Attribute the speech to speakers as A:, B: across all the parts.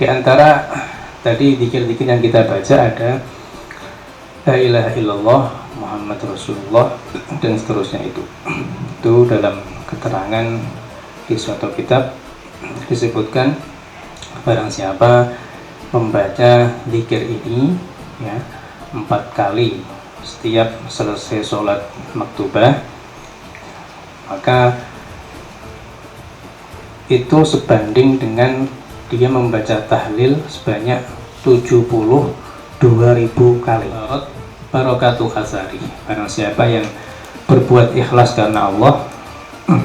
A: Di antara tadi zikir-zikir yang kita baca ada La ilaha illallah Muhammad Rasulullah dan seterusnya itu dalam keterangan di suatu kitab disebutkan barang siapa membaca zikir ini ya 4 kali setiap selesai sholat maktubah, maka itu sebanding dengan dia membaca tahlil sebanyak 72.000 kali. Barokatuh asari, barang siapa yang berbuat ikhlas karena Allah,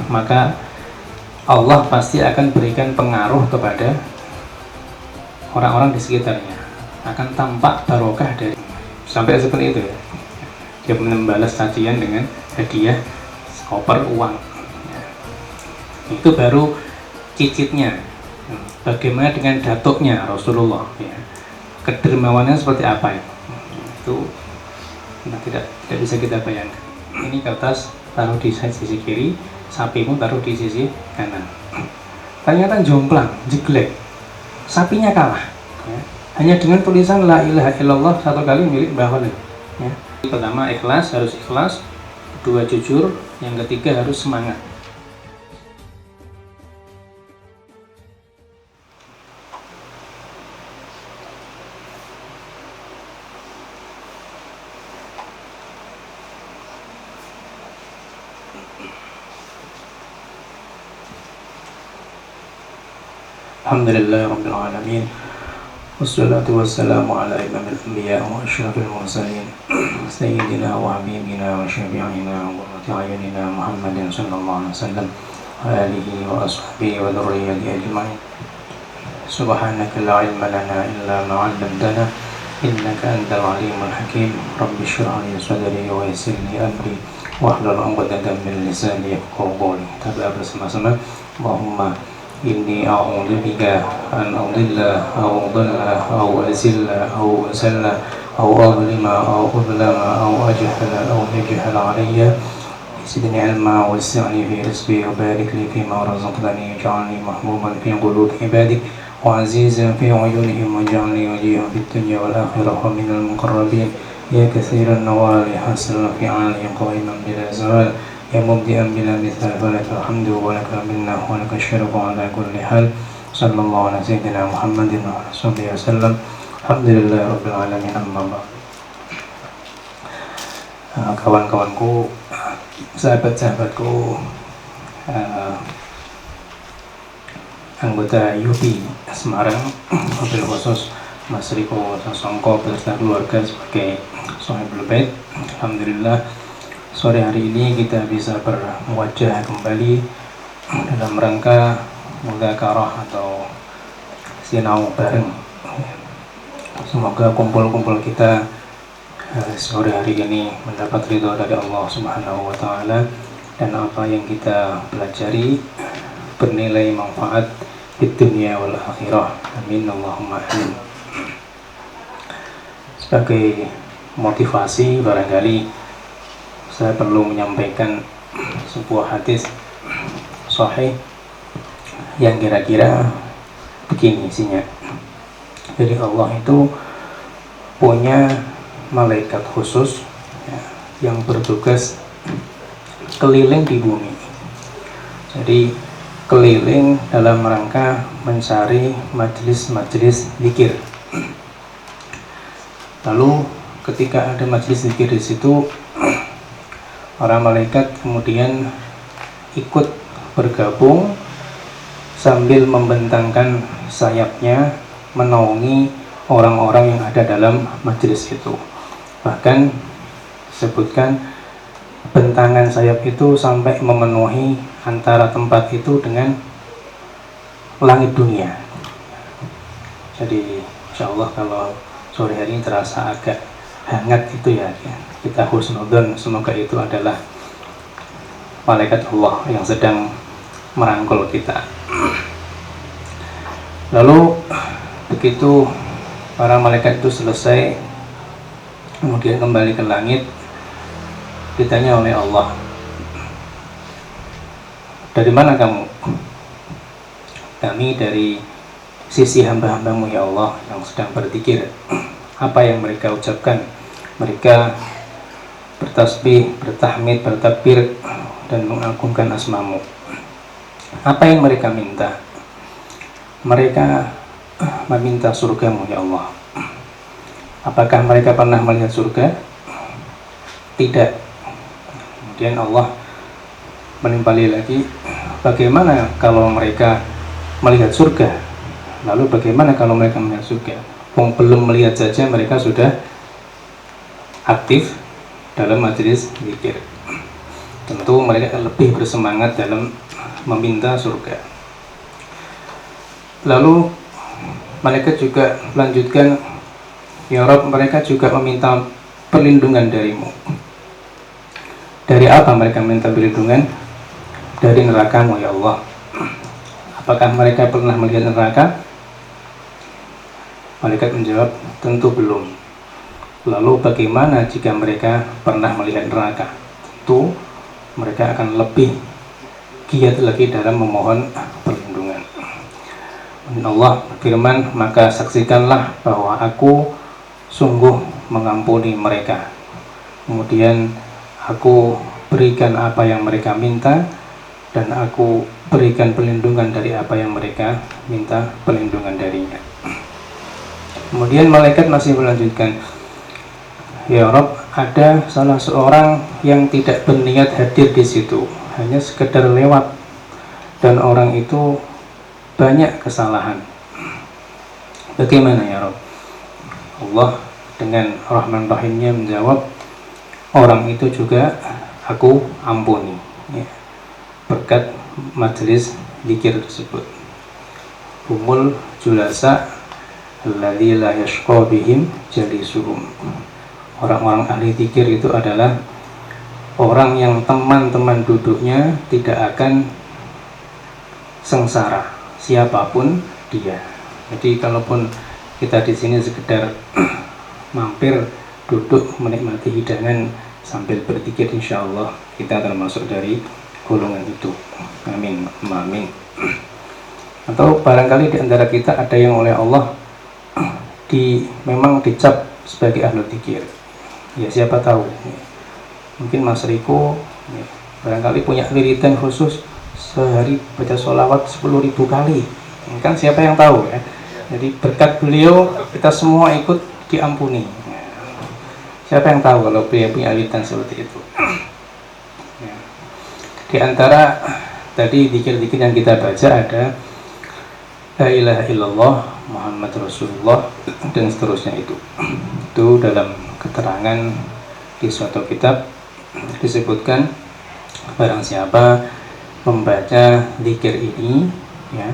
A: maka Allah pasti akan berikan pengaruh kepada orang-orang di sekitarnya, akan tampak barokah dari sampai seperti itu ya. Dia membalas cacian dengan hadiah koper uang ya. Itu baru cicitnya. Bagaimana dengan datuknya Rasulullah ya. Kedermawannya seperti apa ya? Itu tidak bisa kita bayangkan. Ini kertas taruh di sisi kiri, sapimu taruh di sisi kanan. Ternyata jomplang, jeglek, sapinya kalah ya. Hanya dengan tulisan La ilaha illallah 1 kali milik Mbah Khalil ya. Pertama ikhlas, harus ikhlas. Kedua jujur, yang ketiga harus semangat. Alhamdulillah Rabbil Alamin. Wassalatu wassalamu ala imamil anbiya wa asyrafil mursalin Sayyidina wa habibina wa syafi'ina wa qurrati a'yunina Muhammadin sallallahu alaihi wasallam wa alihi wa ashabihi wa dhurriyyati ajma'in. Subhanaka la ilma lana illa ma 'allamtana innaka antal alimul hakim. Rabbi shrah li sadri wa yassir li amri wahlul 'uqdatam min lisani yafqahu qawli. Kita bersama-sama Allahumma inni a'udzubika an adilla aw adalla aw azilla aw azalla aw adlima aw udlama aw ajhala aw yajhala alayya. Zidni ilma wasi'ni fi rizqi wa barik li fima razaqtani waj'alni mahbuban fi qulubi ibadik wa azizan fi 'uyunihim waj'alni waliyan fid dunya wal akhirah wa minal muqarrabin ya katsiran nawali hasanan fi 'ali qa'iman bila zawal ya mubdi'an bila mithal falakal hamdu wa lakal minna wa lakal syarfu ala kulli hal. Sallallahu ala sayyidina Muhammadin wa ala sahbihi wasallam. Alhamdulillah Rabbil Alamin. Amma ba'd. Kawan-kawanku, sahabat-sahabatku, anggota YUPI Semarang, mobil khusus Mas Riko Sasongko beserta keluarga sebagai Shahibul Bait. Alhamdulillah sore hari ini kita bisa berwajah kembali dalam rangka mudzakarah atau sinau bareng. Semoga kumpul-kumpul kita sore hari ini mendapat ridho dari Allah Subhanahu wa Ta'ala, dan apa yang kita pelajari bernilai manfaat di dunia wal akhirah. Amin Allahumma amin. Sebagai motivasi, barangkali saya perlu menyampaikan sebuah hadis sahih yang kira-kira begini isinya. Jadi Allah itu punya malaikat khusus ya, yang bertugas keliling di bumi. Jadi keliling dalam rangka mencari majelis-majelis zikir. Lalu ketika ada majelis zikir di situ, para malaikat kemudian ikut bergabung sambil membentangkan sayapnya menaungi orang-orang yang ada dalam majelis itu. Bahkan disebutkan bentangan sayap itu sampai memenuhi antara tempat itu dengan langit dunia. Jadi insyaallah kalau sore hari ini terasa agak hangat itu ya, kita husnudzon, semoga itu adalah malaikat Allah yang sedang merangkul kita. Lalu begitu para malaikat itu selesai, kemudian kembali ke langit, ditanya oleh Allah, dari mana kamu? Kami dari sisi hamba-hambamu ya Allah yang sedang berzikir. Apa yang mereka ucapkan? Mereka bertasbih, bertahmid, bertakbir, dan mengagungkan asmamu. Apa yang mereka minta? Mereka meminta surgamu ya Allah. Apakah mereka pernah melihat surga? Tidak. Kemudian Allah menimpali lagi, bagaimana kalau mereka melihat surga? Lalu bagaimana kalau mereka melihat surga? Belum melihat saja mereka sudah aktif dalam majelis zikir. Tentu mereka lebih bersemangat dalam meminta surga. Lalu mereka juga melanjutkan, ya Rabb, mereka juga meminta perlindungan darimu. Dari apa mereka minta perlindungan? Dari neraka-Mu ya Allah. Apakah mereka pernah melihat neraka? Malaikat menjawab, tentu belum. Lalu bagaimana jika mereka pernah melihat neraka? Tentu mereka akan lebih giat lagi dalam memohon perlindungan. Allah berfirman, maka saksikanlah bahwa aku sungguh mengampuni mereka. Kemudian aku berikan apa yang mereka minta, dan aku berikan perlindungan dari apa yang mereka minta perlindungan darinya. Kemudian malaikat masih melanjutkan, ya Rabb, ada salah seorang yang tidak berniat hadir di situ, hanya sekedar lewat, dan orang itu banyak kesalahan. Bagaimana ya Rabb? Allah dengan Rahman Rahimnya menjawab, orang itu juga aku ampuni, ya, berkat majelis zikir tersebut. Humul julasa alladzi la yashqa bihim jalisuhum. Orang-orang ahli zikir itu adalah orang yang teman-teman duduknya tidak akan sengsara, siapapun dia. Jadi kalaupun kita di sini sekedar mampir duduk menikmati hidangan sambil berzikir, insya Allah kita termasuk dari golongan itu. Amin, amin. Atau barangkali di antara kita ada yang oleh Allah memang dicap sebagai ahli zikir. Ya siapa tahu. Mungkin Mas Riko barangkali punya wiridan khusus sehari baca sholawat 10.000 kali. Kan siapa yang tahu ya. Jadi berkat beliau kita semua ikut diampuni. Siapa yang tahu kalau beliau punya wiridan seperti itu. Ya. Di antara tadi zikir-zikir yang kita baca ada La ilaha illallah Muhammad Rasulullah dan seterusnya itu. Itu dalam keterangan di suatu kitab disebutkan, barang siapa membaca zikir ini ya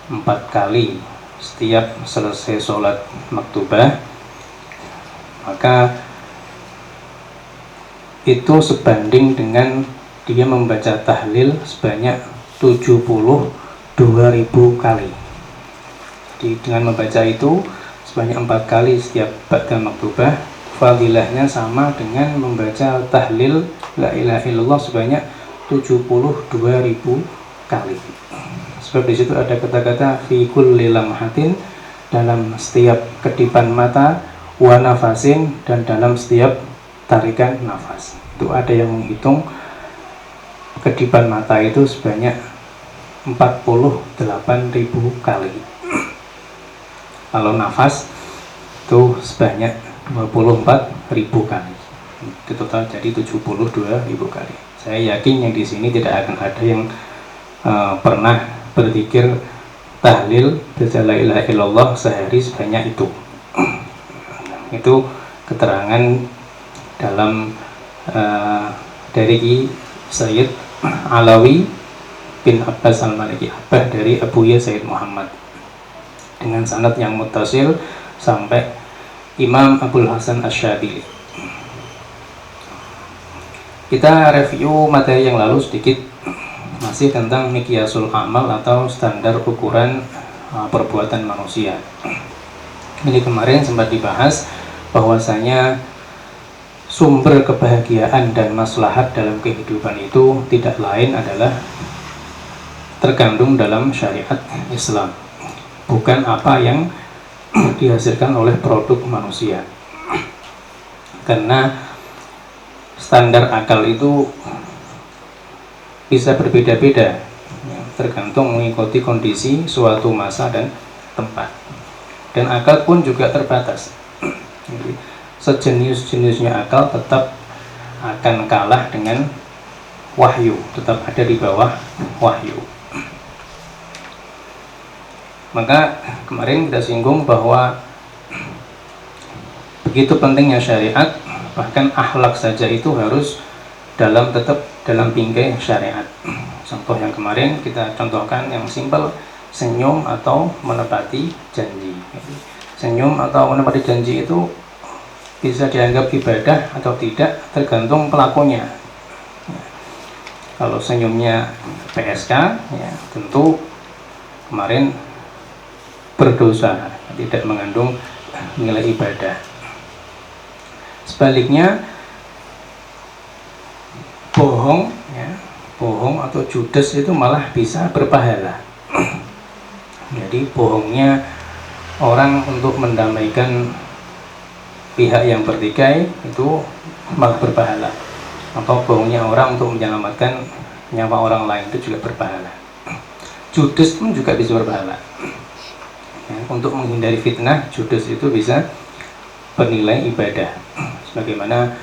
A: 4 kali setiap selesai sholat maktubah, maka itu sebanding dengan dia membaca tahlil sebanyak 72.000 kali. Jadi dengan membaca itu sebanyak 4 kali setiap ba'da maktubah, fadilahnya sama dengan membaca tahlil la ilaha illallah sebanyak 72.000 kali. Sebab di situ ada kata-kata fi kulli lamhatin, dalam setiap kedipan mata, wa nafasin, dan dalam setiap tarikan nafas. Itu ada yang menghitung kedipan mata itu sebanyak 48.000 kali. Kalau nafas itu sebanyak 24.000 kali. Itu total jadi 72.000 kali. Saya yakin yang di sini tidak akan ada yang pernah berzikir tahlil la ilaha illallah sehari sebanyak itu. Itu keterangan dalam dari Sayyid Alawi bin Abbas al-Maliki Abbah dari Abuya Sayyid Muhammad dengan sanad yang muttasil sampai Imam Abul Hasan Asy-Syadzili. Kita review materi yang lalu sedikit, masih tentang miqyasul amal atau standar ukuran perbuatan manusia. Ini kemarin sempat dibahas bahwasanya sumber kebahagiaan dan maslahat dalam kehidupan itu tidak lain adalah terkandung dalam syariat Islam. bukan apa yang dihasilkan oleh produk manusia. Karena standar akal itu bisa berbeda-beda, tergantung mengikuti kondisi suatu masa dan tempat. Dan akal pun juga terbatas. Jadi, sejenis-jenisnya akal tetap akan kalah dengan wahyu, tetap ada di bawah wahyu. Maka kemarin kita singgung bahwa begitu pentingnya syariat, bahkan akhlak saja itu harus tetap dalam bingkai syariat. Contoh yang kemarin kita contohkan yang simpel, senyum atau menepati janji. Senyum atau menepati janji itu bisa dianggap ibadah atau tidak, tergantung pelakunya. Kalau senyumnya PSK, ya tentu kemarin berdosa, tidak mengandung nilai ibadah. Sebaliknya, bohong atau judes itu malah bisa berpahala. Jadi bohongnya orang untuk mendamaikan pihak yang bertikai itu malah berpahala, atau bohongnya orang untuk menyelamatkan nyawa orang lain itu juga berpahala. Judes pun juga bisa berpahala. Untuk menghindari fitnah, judes itu bisa bernilai ibadah, sebagaimana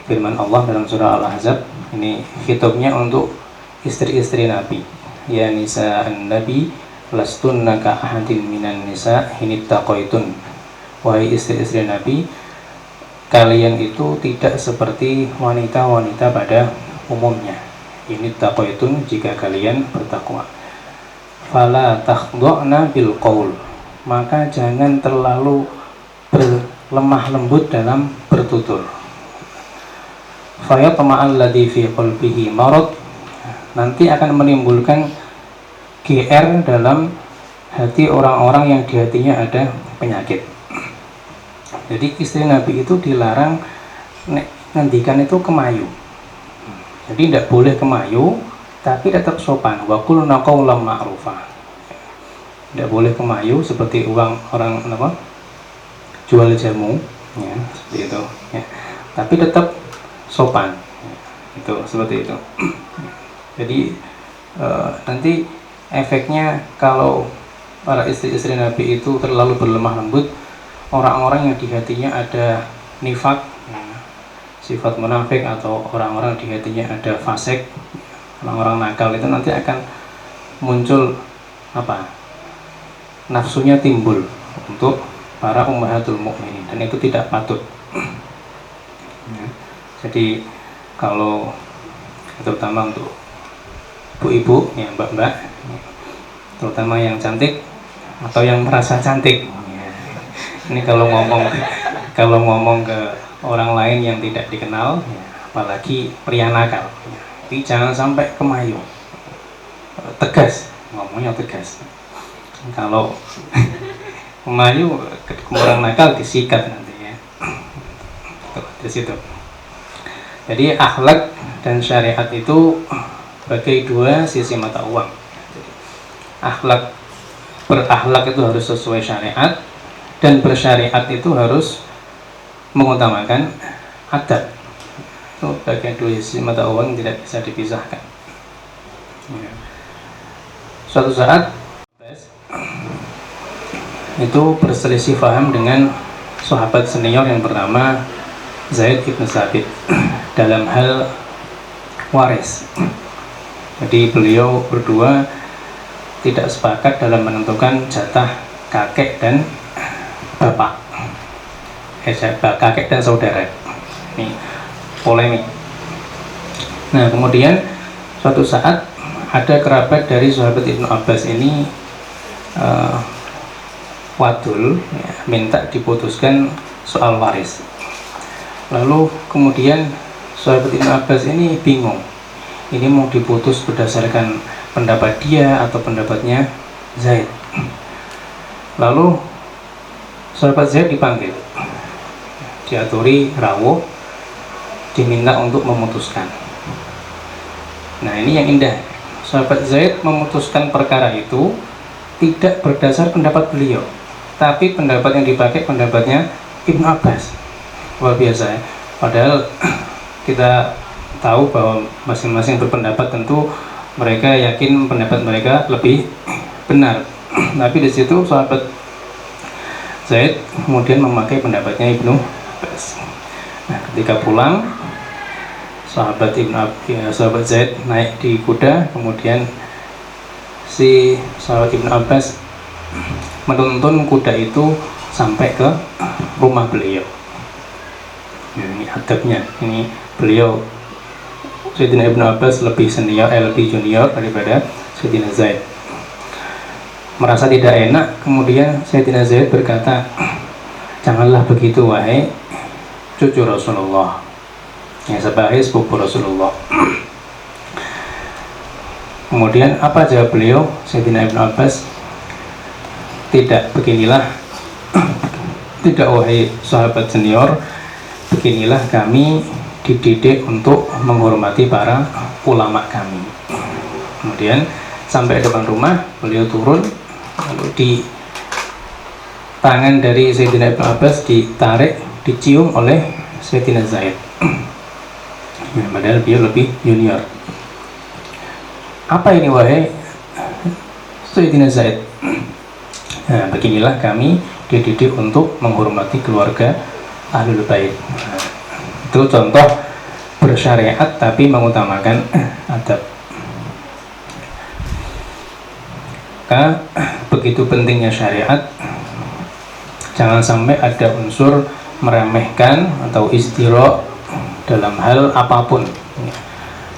A: firman Allah dalam surah Al-Ahzab. Ini khitabnya untuk istri-istri Nabi. Ya nisa an-nabi lastunna ka ahadin minan nisa hinittaqaitun. Wahai istri-istri Nabi, kalian itu tidak seperti wanita-wanita pada umumnya. Hinittaqaitun, jika kalian bertakwa. Fala takhdha'na bil qaul, maka jangan terlalu berlemah lembut dalam bertutur. Fayatma'al ladzi fi qalbihi marad, nanti akan menimbulkan GR dalam hati orang-orang yang di hatinya ada penyakit. Jadi istri Nabi itu dilarang ngendikan itu kemayu. Jadi tidak boleh kemayu, tapi tetap sopan. Wa qulna qawlan ma'rufa. Tidak boleh kemayu seperti orang jual jamu, ya, seperti itu. Ya. Tapi tetap sopan, itu seperti itu. Jadi nanti efeknya kalau para istri-istri Nabi itu terlalu berlemah lembut, orang-orang yang di hatinya ada nifak, ya, sifat munafik, atau orang-orang di hatinya ada fasik, orang-orang nakal, itu nanti akan muncul nafsunya timbul untuk para ummahatul mukminin, dan itu tidak patut. Ya. Jadi kalau terutama untuk ibu-ibu, ya mbak-mbak, terutama yang cantik atau yang merasa cantik, ya. Ini kalau ngomong ke orang lain yang tidak dikenal, ya, apalagi pria nakal, ya. Jadi jangan sampai kemayu, tegas, ngomongnya tegas. Kalau kemayu ke orang nakal disikat nanti, ya. Di situ. Jadi akhlak dan syariat itu bagai dua sisi mata uang. Berakhlak itu harus sesuai syariat, dan bersyariat itu harus mengutamakan adab. Itu bagai dua sisi mata uang, tidak bisa dipisahkan. Suatu saat itu berselisih paham dengan sahabat senior yang bernama Zaid ibn Sabit dalam hal waris. Jadi beliau berdua tidak sepakat dalam menentukan jatah kakek dan bapak, kakek dan saudara. Ini polemik. Nah, kemudian suatu saat ada kerabat dari sahabat Ibnu Abbas ini wadul, ya, minta diputuskan soal waris. Lalu kemudian sahabat Ibnu Abbas ini bingung, ini mau diputus berdasarkan pendapat dia atau pendapatnya Zaid. Lalu sahabat Zaid dipanggil, diaturi rawuh, diminta untuk memutuskan. Nah, ini yang indah, sahabat Zaid memutuskan perkara itu tidak berdasar pendapat beliau, tapi pendapat yang dipakai pendapatnya Ibnu Abbas. Luar biasa ya. Padahal kita tahu bahwa masing-masing berpendapat, tentu mereka yakin pendapat mereka lebih benar. Tapi di situ sahabat Zaid kemudian memakai pendapatnya Ibnu Abbas. Nah, ketika pulang, sahabat Zaid naik di kuda, kemudian si sahabat Ibnu Abbas menuntun kuda itu sampai ke rumah beliau. Ini adabnya, ini beliau Sayyidina Ibnu Abbas lebih senior, lebih junior daripada Sayyidina Zaid. Merasa tidak enak, kemudian Sayyidina Zaid berkata, janganlah begitu wahai cucu Rasulullah, yang sebagai sepupu Rasulullah. Kemudian apa jawab beliau, Sayyidina Ibnu Abbas? Tidak, beginilah, tidak wahai sahabat senior, beginilah kami dididik untuk menghormati para ulama kami. Kemudian sampai depan rumah, beliau turun, lalu di tangan dari Sayyidina Ibnu Abbas ditarik, dicium oleh Sayyidina Zaid. Padahal beliau lebih junior. Apa ini wahai Sayyidina Zaid? Nah, beginilah kami dididik untuk menghormati keluarga Ahlul Bait. Nah, itu contoh bersyariat tapi mengutamakan adab. Maka begitu pentingnya syariat, jangan sampai ada unsur meremehkan atau istiro dalam hal apapun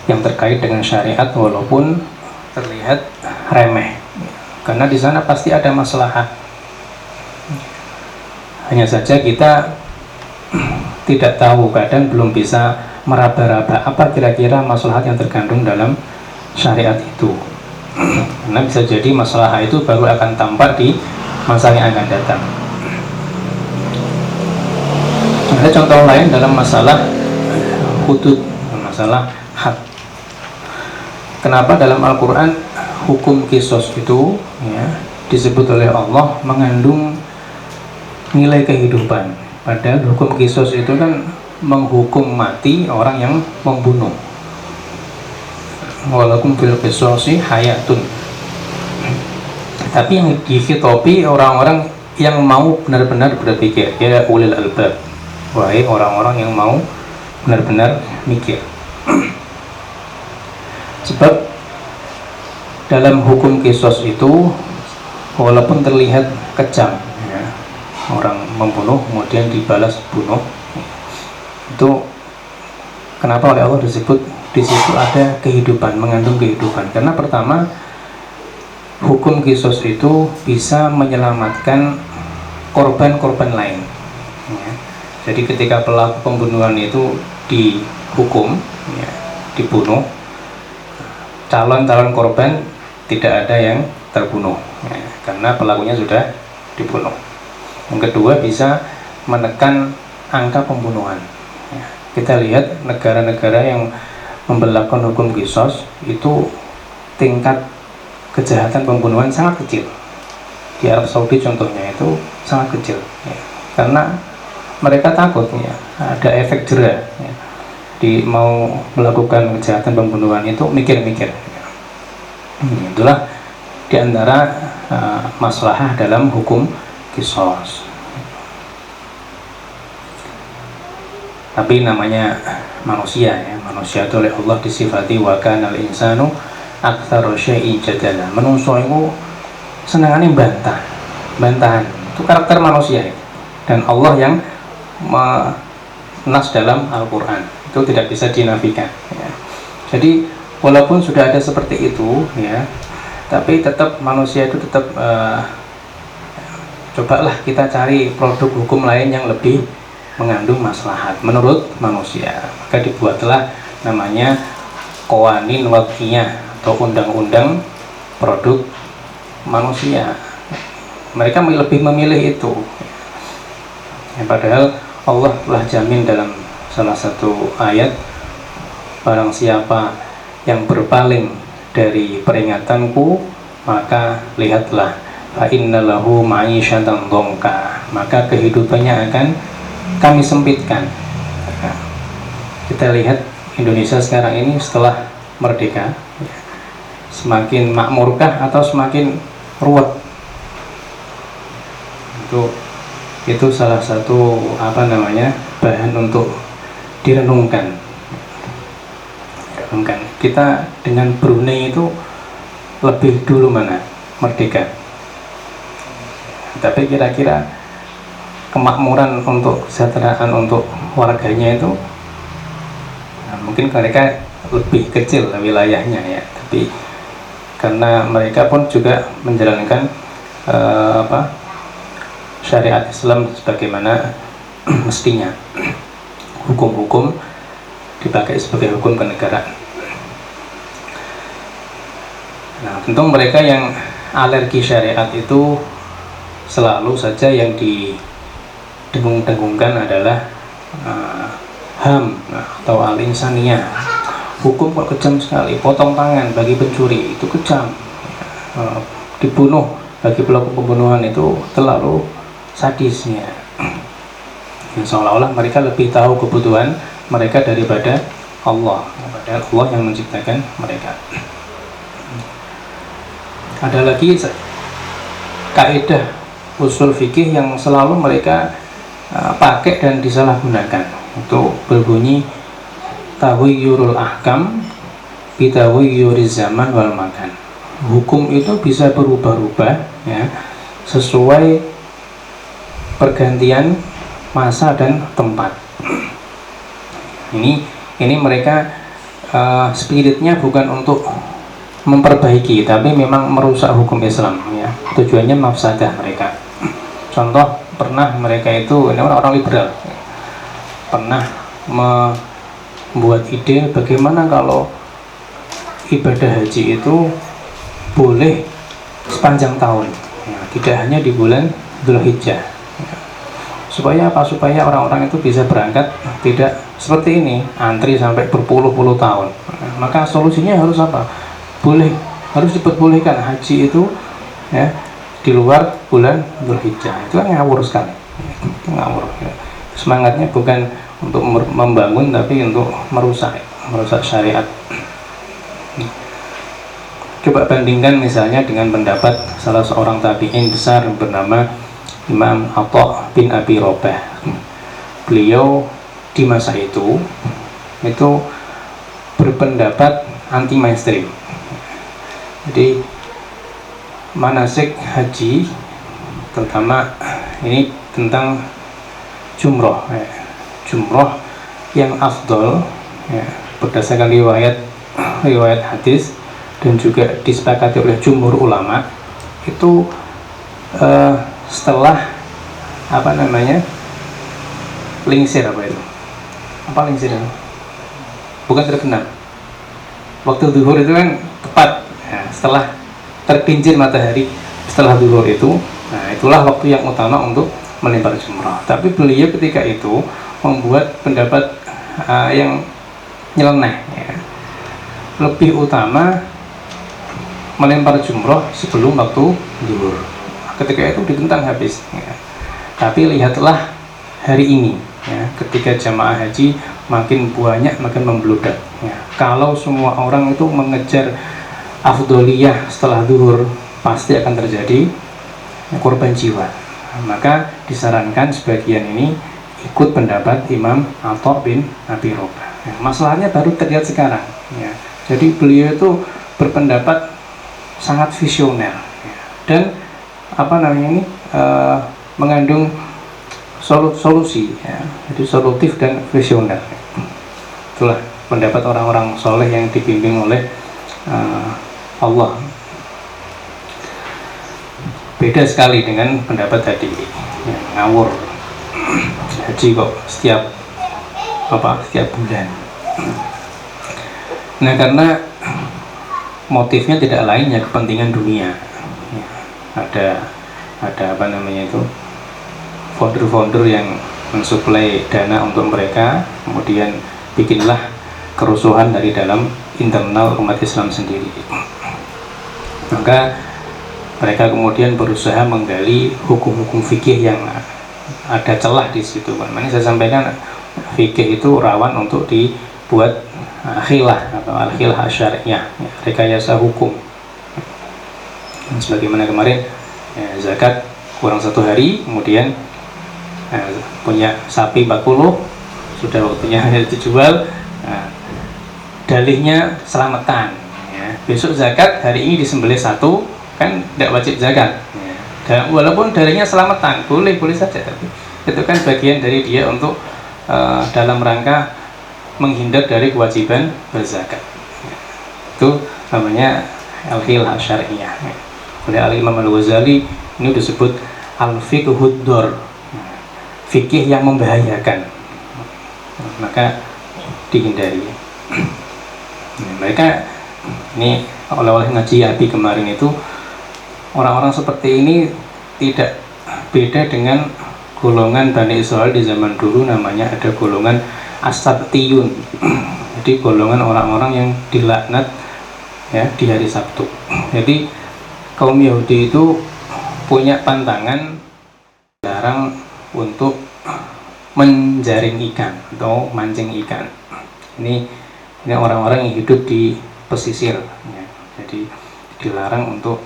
A: yang terkait dengan syariat, walaupun terlihat remeh, karena di sana pasti ada maslahat. Hanya saja kita tidak tahu, kadang belum bisa meraba-raba apa kira-kira maslahat yang terkandung dalam syariat itu. Karena bisa jadi maslahat itu baru akan tampak di masa yang akan datang. Ada contoh lain dalam masalah hudud, masalah had. Kenapa dalam Al-Quran hukum kisos itu disebut oleh Allah mengandung nilai kehidupan? Padahal hukum kisos itu kan menghukum mati orang yang membunuh. Walakum fil qisosi hayatun. Tapi yang dikhitopi orang-orang yang mau benar-benar berpikir, ya ulil albab, wahai orang-orang yang mau benar-benar mikir. Sebab dalam hukum kisos itu walaupun terlihat kejam, orang membunuh kemudian dibalas bunuh, itu kenapa oleh Allah disebut di situ ada kehidupan, mengandung kehidupan? Karena pertama, hukum kisos itu bisa menyelamatkan korban-korban lain. Jadi ketika pelaku pembunuhan itu dihukum, dibunuh, calon-calon korban tidak ada yang terbunuh, karena pelakunya sudah dibunuh. Yang kedua, bisa menekan angka pembunuhan. Kita lihat negara-negara yang memberlakukan hukum kisos itu tingkat kejahatan pembunuhan sangat kecil. Di Arab Saudi contohnya itu sangat kecil, karena mereka takut ada efek jera. Di mau melakukan kejahatan pembunuhan itu mikir-mikir. Itulah diantara maslahah dalam hukum kisos. Tapi namanya manusia, manusia itu oleh Allah disifati wa kanal insanu aktsara syai'in jadala. Manusia itu senangannya bantahan. Itu karakter manusia. Dan Allah yang nas dalam Al-Quran itu tidak bisa dinafikan. Jadi walaupun sudah ada seperti itu, tapi tetap manusia itu tetap cobalah kita cari produk hukum lain yang lebih mengandung maslahat menurut manusia. Maka dibuatlah namanya qawanin wad'iyah atau undang-undang produk manusia. Mereka lebih memilih itu. Padahal Allah telah jamin dalam salah satu ayat, barang siapa yang berpaling dari peringatanku, maka lihatlah fa inna lahu ma'isyatan dhanka, maka kehidupannya akan kami sempitkan. Kita lihat Indonesia sekarang ini setelah merdeka, semakin makmurkah atau semakin ruwet? Itu salah satu bahan untuk direnungkan. Kita dengan Brunei itu lebih dulu mana merdeka, tapi kira-kira kemakmuran untuk kesejahteraan untuk warganya itu mungkin mereka lebih kecil wilayahnya ya, tapi karena mereka pun juga menjalankan syariat Islam sebagaimana mestinya, hukum-hukum dipakai sebagai hukum kenegaraan. Nah, tentu mereka yang alergi syariat itu selalu saja yang didengung-dengungkan adalah HAM atau al-insaniyah. Hukum kok kejam sekali, potong tangan bagi pencuri itu kejam, dibunuh bagi pelaku pembunuhan itu terlalu sadisnya. Seolah-olah mereka lebih tahu kebutuhan mereka daripada Allah, padahal Allah yang menciptakan mereka. Ada lagi kaidah usul fikih yang selalu mereka pakai dan disalahgunakan, itu berbunyi tahuyyurul ahkam bitahuyyuriz zaman wal makan. Hukum itu bisa berubah-ubah ya, sesuai pergantian masa dan tempat. Ini mereka spiritnya bukan untuk memperbaiki, tapi memang merusak hukum Islam ya. Tujuannya mafsadah mereka. Contoh, pernah mereka itu, ini orang liberal, pernah membuat ide bagaimana kalau ibadah haji itu boleh sepanjang tahun ya, tidak hanya di bulan Dzulhijjah ya. Supaya apa? Supaya orang-orang itu bisa berangkat tidak seperti ini, antri sampai berpuluh-puluh tahun. Maka solusinya harus apa? Harus diperbolehkan haji itu ya di luar bulan Dzulhijjah. Itu kan ngawur sekali, ngawur ya. Semangatnya bukan untuk membangun, tapi untuk merusak syariat. Coba bandingkan misalnya dengan pendapat salah seorang tabi'in besar bernama Imam Atha bin Abi Robah. Beliau di masa itu berpendapat anti mainstream. Jadi manasik haji, terutama ini tentang jumroh ya. Jumroh yang afdol ya, berdasarkan riwayat hadis dan juga disepakati oleh jumhur ulama itu setelah lingsir lingsir bukan terbenam. Waktu zuhur itu kan tepat ya, setelah tergelincir matahari setelah zuhur itu, nah itulah waktu yang utama untuk melempar jumrah. Tapi beliau ketika itu membuat pendapat yang nyeleneh ya. Lebih utama melempar jumrah sebelum waktu zuhur. Ketika itu ditentang habis ya. Tapi lihatlah hari ini ya, ketika jamaah haji makin banyak, makin membludak ya. Kalau semua orang itu mengejar afdoliyah setelah zuhur, pasti akan terjadi korban jiwa. Maka disarankan sebagian ini ikut pendapat Imam Atha bin Abi Robah ya. Masalahnya baru terlihat sekarang ya. Jadi beliau itu berpendapat sangat visioner ya. Dan mengandung solusi ya. Jadi solutif dan visioner. Itulah pendapat orang-orang soleh yang dibimbing oleh Allah. Beda sekali dengan pendapat tadi yang ngawur, haji kok setiap bulan. Nah, karena motifnya tidak lain ya kepentingan dunia ya. Ada founder-founder yang mensuplai dana untuk mereka, kemudian bikinlah kerusuhan dari dalam internal umat Islam sendiri. Maka mereka kemudian berusaha menggali hukum-hukum fikih yang ada celah di situ. Makanya saya sampaikan fikih itu rawan untuk dibuat khilah atau al-khilah syariah, rekayasa hukum. Sebagaimana kemarin zakat kurang 1 hari, kemudian punya sapi 40, sudah waktunya dijual, dalihnya selamatan ya. Besok zakat, hari ini disembelih 1, kan tidak wajib zakat ya. Dan walaupun dalihnya selamatan, boleh saja, tapi itu kan bagian dari dia untuk dalam rangka menghindar dari kewajiban berzakat ya. Itu namanya al-khilah syariah ya. Oleh Al-Imam Al-Ghazali ini disebut al-fiqhud dar, fikih yang membahayakan, maka dihindari. Mereka ini oleh ngaji Abi kemarin itu, orang-orang seperti ini tidak beda dengan golongan Bani Israel di zaman dulu, namanya ada golongan as-sabtiyun. Jadi golongan orang-orang yang dilaknat ya di hari Sabtu. Jadi kaum Yahudi itu punya pantangan larang untuk menjaring ikan atau mancing ikan. Ini orang-orang yang hidup di pesisir ya. Jadi dilarang untuk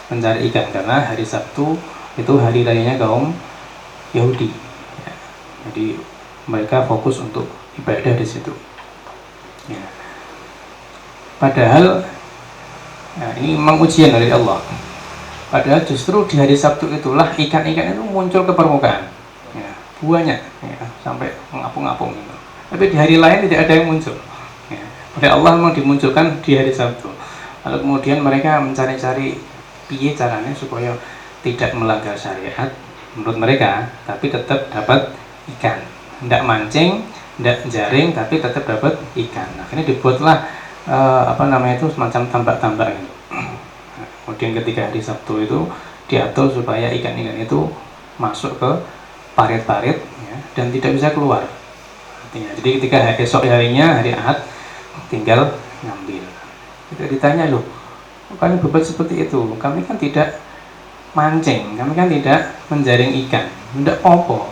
A: mencari ikan karena hari Sabtu itu hari rayanya kaum Yahudi ya. Jadi mereka fokus untuk ibadah di situ ya. Padahal ini memang ujian dari Allah. Padahal justru di hari Sabtu itulah ikan-ikan itu muncul ke permukaan ya, buahnya ya, sampai mengapung-apung gitu. Tapi di hari lain tidak ada yang muncul ya. Oleh Allah memang dimunculkan di hari Sabtu. Lalu kemudian mereka mencari-cari piye caranya supaya tidak melanggar syariat menurut mereka, tapi tetap dapat ikan. Tidak mancing, tidak jaring, tapi tetap dapat ikan. Akhirnya dibuatlah semacam tambak-tambak gitu. Kemudian ketika hari Sabtu itu diatur supaya ikan-ikan itu masuk ke parit-parit ya, dan tidak bisa keluar. Artinya, jadi ketika esok harinya hari Ahad tinggal ngambil. Kita ditanya, loh, kami berbuat seperti itu? Kami kan tidak mancing, kami kan tidak menjaring ikan, tidak apa-apa.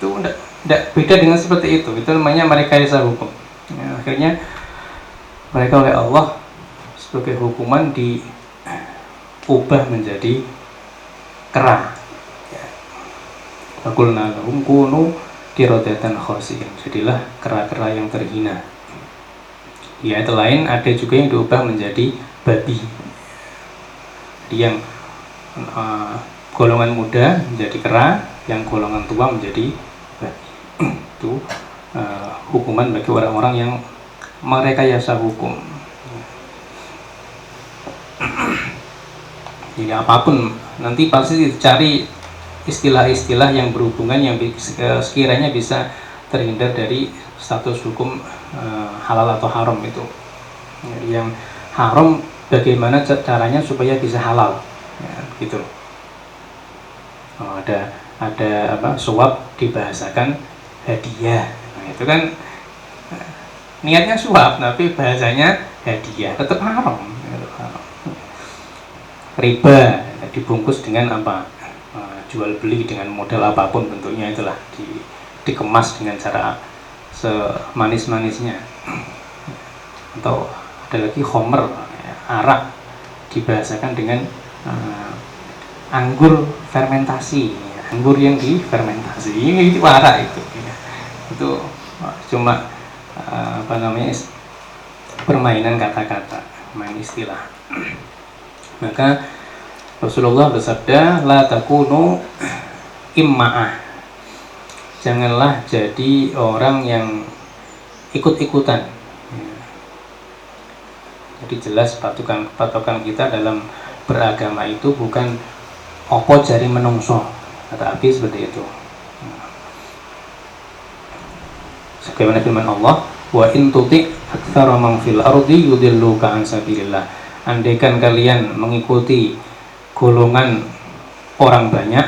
A: Itu tidak beda dengan seperti itu. Itu namanya merekayasa hukum. Ya, akhirnya mereka oleh Allah sebagai hukuman diubah menjadi kera. Faqulna lahum kunu qiradatan khasi'in. Jadilah kera-kera yang terhina. Di ayat lain ada juga yang diubah menjadi babi. Jadi yang golongan muda menjadi kera, yang golongan tua menjadi babi. Itu hukuman bagi orang-orang yang merekayasa hukum. Jadi apapun nanti pasti dicari istilah-istilah yang berhubungan yang sekiranya bisa terhindar dari status hukum halal atau haram itu. Yang haram bagaimana caranya supaya bisa halal, ya, gitu. Ada suap dibahasakan hadiah, nah, itu kan niatnya suap tapi bahasanya hadiah, tetap haram. Riba dibungkus dengan apa? Jual beli dengan model apapun bentuknya, itulah dikemas dengan cara semanis-manisnya. Atau ada lagi khomer, arak dibahasakan dengan anggur fermentasi, anggur yang difermentasi. Ini arak itu cuma permainan kata-kata, main istilah. Maka Rasulullah bersabda, la takunu imma'ah, janganlah jadi orang yang ikut-ikutan. Jadi jelas patokan kita dalam beragama itu bukan opo jari menungso, kata Abi seperti itu. Sebagaimana firman Allah, wa in tuti aktsara man fil ardi yudilluka an sabilillah. Andaikan kalian mengikuti golongan orang banyak,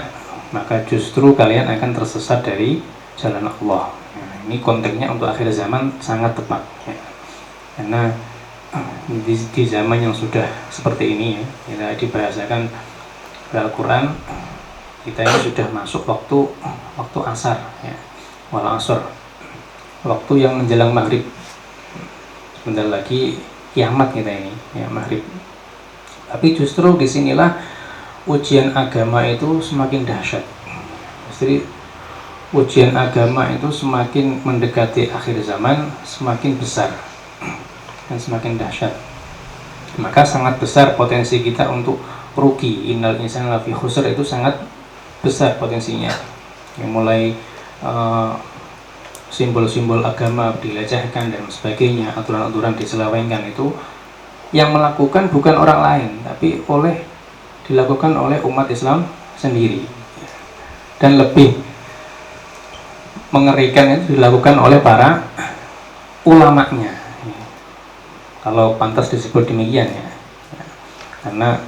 A: maka justru kalian akan tersesat dari jalan Allah. Nah, ini konteksnya untuk akhir zaman sangat tepat ya. Karena di zaman yang sudah seperti ini ya, kita dibahasakan Al-Quran, kita ini sudah masuk waktu asar ya, wal asr, waktu yang menjelang maghrib. Sebentar lagi kiamat kita ini ya, maghrib. Tapi justru disinilah ujian agama itu semakin dahsyat. Jadi ujian agama itu semakin mendekati akhir zaman, semakin besar dan semakin dahsyat. Maka sangat besar potensi kita untuk rugi. Innal insana lafi khusr itu sangat besar potensinya. Yang mulai simbol-simbol agama dilecehkan dan sebagainya, aturan-aturan diselewengkan, itu yang melakukan bukan orang lain, tapi dilakukan oleh umat Islam sendiri. Dan lebih mengerikan itu dilakukan oleh para ulamanya. Kalau pantas disebut demikian ya. Karena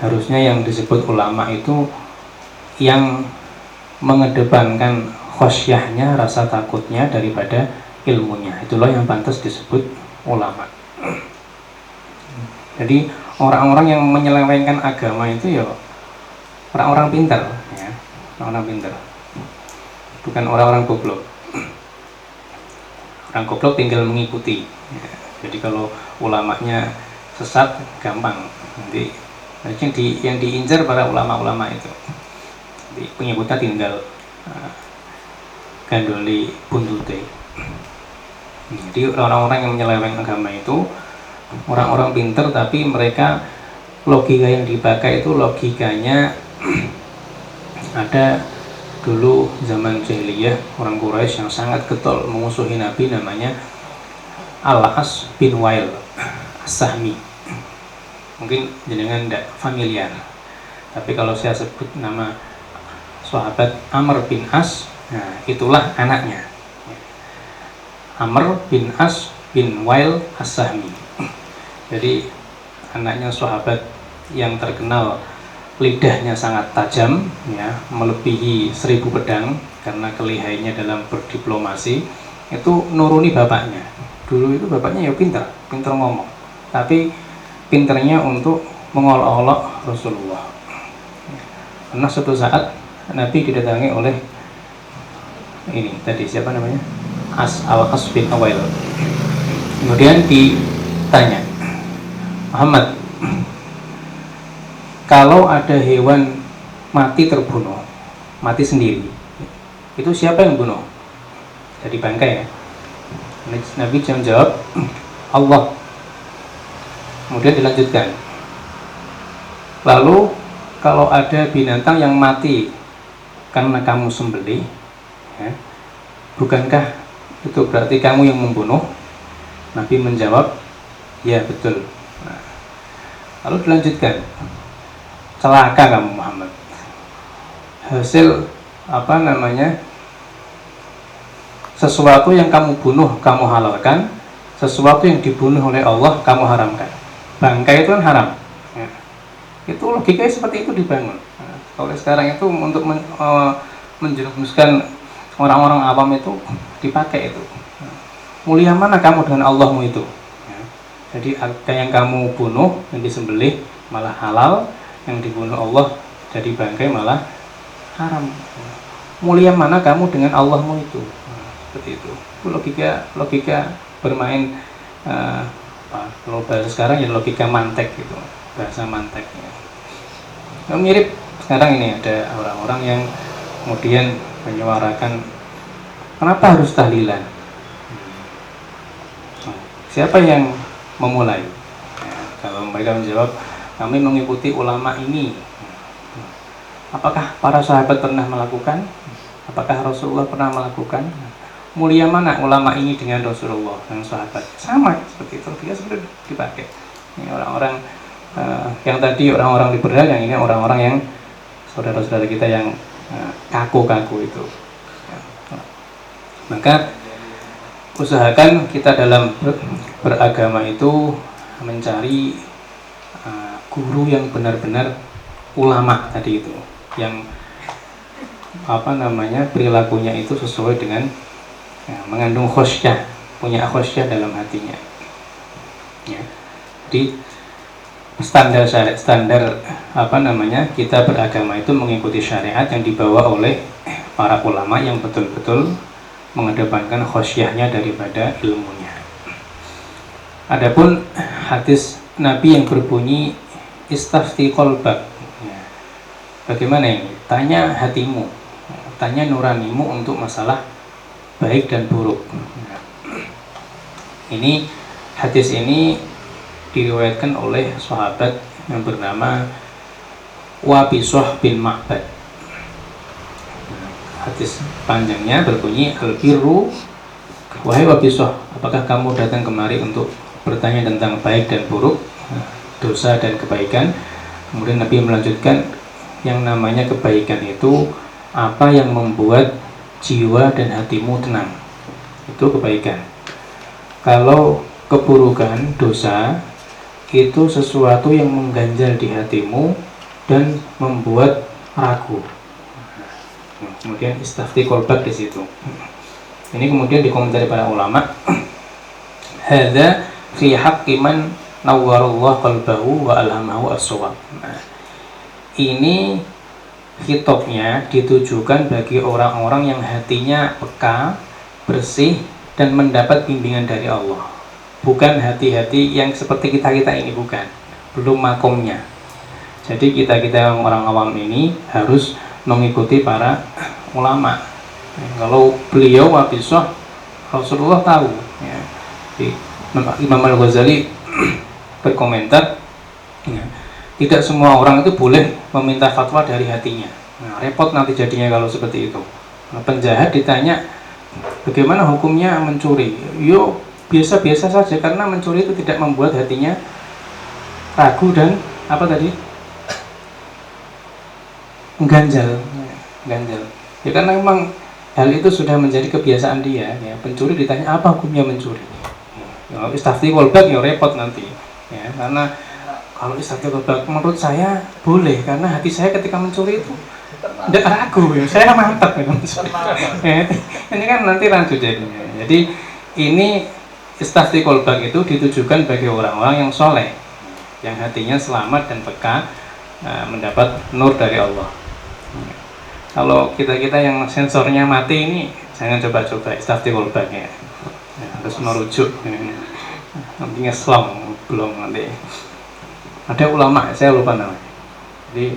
A: harusnya yang disebut ulama itu yang mengedepankan khosyahnya, rasa takutnya daripada ilmunya. Itulah yang pantas disebut ulama. Jadi orang-orang yang menyelewengkan agama itu ya orang-orang pintar ya, orang-orang pintar. Bukan orang-orang goblok. Orang goblok tinggal mengikuti ya. Jadi kalau ulamanya sesat gampang, nanti yang diincar para ulama-ulama itu. Jadi pengikutnya tinggal gandoli buntute. Jadi orang-orang yang menyeleweng agama itu orang-orang pinter, tapi mereka logika yang dipakai itu logikanya ada dulu zaman jahiliyah, orang Quraisy yang sangat getol memusuhi Nabi, namanya Al-As bin Wail As-Sahmi. Mungkin jenengan tidak familiar, tapi kalau saya sebut nama sahabat Amr bin As, nah itulah anaknya, Amr bin As bin Wail As-Sahmi. Jadi anaknya sahabat yang terkenal lidahnya sangat tajam ya, melebihi 1000 pedang karena kelihainya dalam berdiplomasi. Itu nuruni bapaknya. Dulu itu bapaknya ya pintar ngomong, tapi pinternya untuk mengolok-olok Rasulullah. Karena suatu saat Nabi didatangi oleh ini tadi, siapa namanya, Al-As bin Wail. Kemudian ditanya, Muhammad, kalau ada hewan mati terbunuh, mati sendiri, itu siapa yang bunuh? Jadi bangkai ya. Nabi jawab, Allah. Kemudian dilanjutkan, lalu kalau ada binatang yang mati karena kamu sembelih ya, bukankah itu berarti kamu yang membunuh? Nabi menjawab, ya betul. Nah, lalu dilanjutkan, celaka kamu Muhammad, hasil sesuatu yang kamu bunuh kamu halalkan, sesuatu yang dibunuh oleh Allah kamu haramkan. Bangkai itu kan haram ya. Itu logikanya seperti itu dibangun. Nah, kalau sekarang itu untuk menjerumuskan orang-orang awam itu dipakai itu. Mulia mana kamu dengan Allahmu itu ya. Jadi yang kamu bunuh, yang disembelih malah halal, yang dibunuh Allah jadi bangkai malah haram. Mulia mana kamu dengan Allahmu itu. Nah, seperti itu. Logika bermain kalau bahasa sekarang ya logika mantek gitu, bahasa mantek ya. Nah, mirip sekarang ini ada orang-orang yang kemudian menyuarakan kenapa harus tahlilan. Siapa yang memulai? Ya, kalau mereka menjawab, kami mengikuti ulama ini. Apakah para sahabat pernah melakukan? Apakah Rasulullah pernah melakukan? Mulia mana ulama ini dengan Rasulullah dan sahabat? Sama seperti itu, dia sudah dipakai. Ini orang-orang yang tadi orang-orang liberal, yang ini orang-orang yang saudara-saudara kita yang kaku-kaku itu. Maka usahakan kita dalam beragama itu mencari guru yang benar-benar ulama tadi itu, yang perilakunya itu sesuai dengan mengandung khosyah, punya khosyah dalam hatinya ya. Jadi standar kita beragama itu mengikuti syariat yang dibawa oleh para ulama yang betul-betul mengedepankan khosyahnya daripada ilmunya. Adapun hadis Nabi yang berbunyi istafti qalbak, bagaimana ini? Tanya hatimu, tanya nuranimu untuk masalah baik dan buruk. Ini hadis ini diriwayatkan oleh sahabat yang bernama Wabisah bin Ma'bad. Hadis panjangnya berbunyi, al-birru, wahai Wabisah, apakah kamu datang kemari untuk bertanya tentang baik dan buruk, dosa dan kebaikan? Kemudian Nabi melanjutkan, yang namanya kebaikan itu apa yang membuat jiwa dan hatimu tenang, itu kebaikan. Kalau keburukan, dosa, itu sesuatu yang mengganjal di hatimu dan membuat ragu. Kemudian istafti qalbak di situ. Ini kemudian dikomentari para ulama. Hadza fi haqqi man nawwarallahu qalbahu wa alhamahu as-shawab. Ini hitopnya ditujukan bagi orang-orang yang hatinya peka, bersih, dan mendapat bimbingan dari Allah. Bukan hati-hati yang seperti kita-kita ini, bukan. Belum makomnya. Jadi kita-kita orang awam ini harus mengikuti para ulama. Kalau beliau Wabisah, Rasulullah tahu. Ya. Imam Al-Ghazali berkomentar, ya, tidak semua orang itu boleh meminta fatwa dari hatinya. Nah, repot nanti jadinya kalau seperti itu. Nah, penjahat ditanya, bagaimana hukumnya mencuri? Yo, biasa-biasa saja, karena mencuri itu tidak membuat hatinya ragu dan apa tadi? Ganjal. Ya karena memang hal itu sudah menjadi kebiasaan dia. Ya, pencuri ditanya apa hukumnya mencuri? Ya, istafti qalbak ya repot nanti. Ya, karena kalau istafti qalbak menurut saya boleh, karena hati saya ketika mencuri itu tidak ragu. Ya, saya mantap ya, ya, ini kan nanti lanjut jadinya. Jadi ini istafti qalbak itu ditujukan bagi orang-orang yang soleh, yang hatinya selamat dan peka, mendapat nur dari Allah. Kalau kita-kita yang sensornya mati ini, jangan coba-coba istafti qalbak ya. Harus merujuk. Nanti ngeslong belum nanti. Ada ulama, saya lupa namanya. Jadi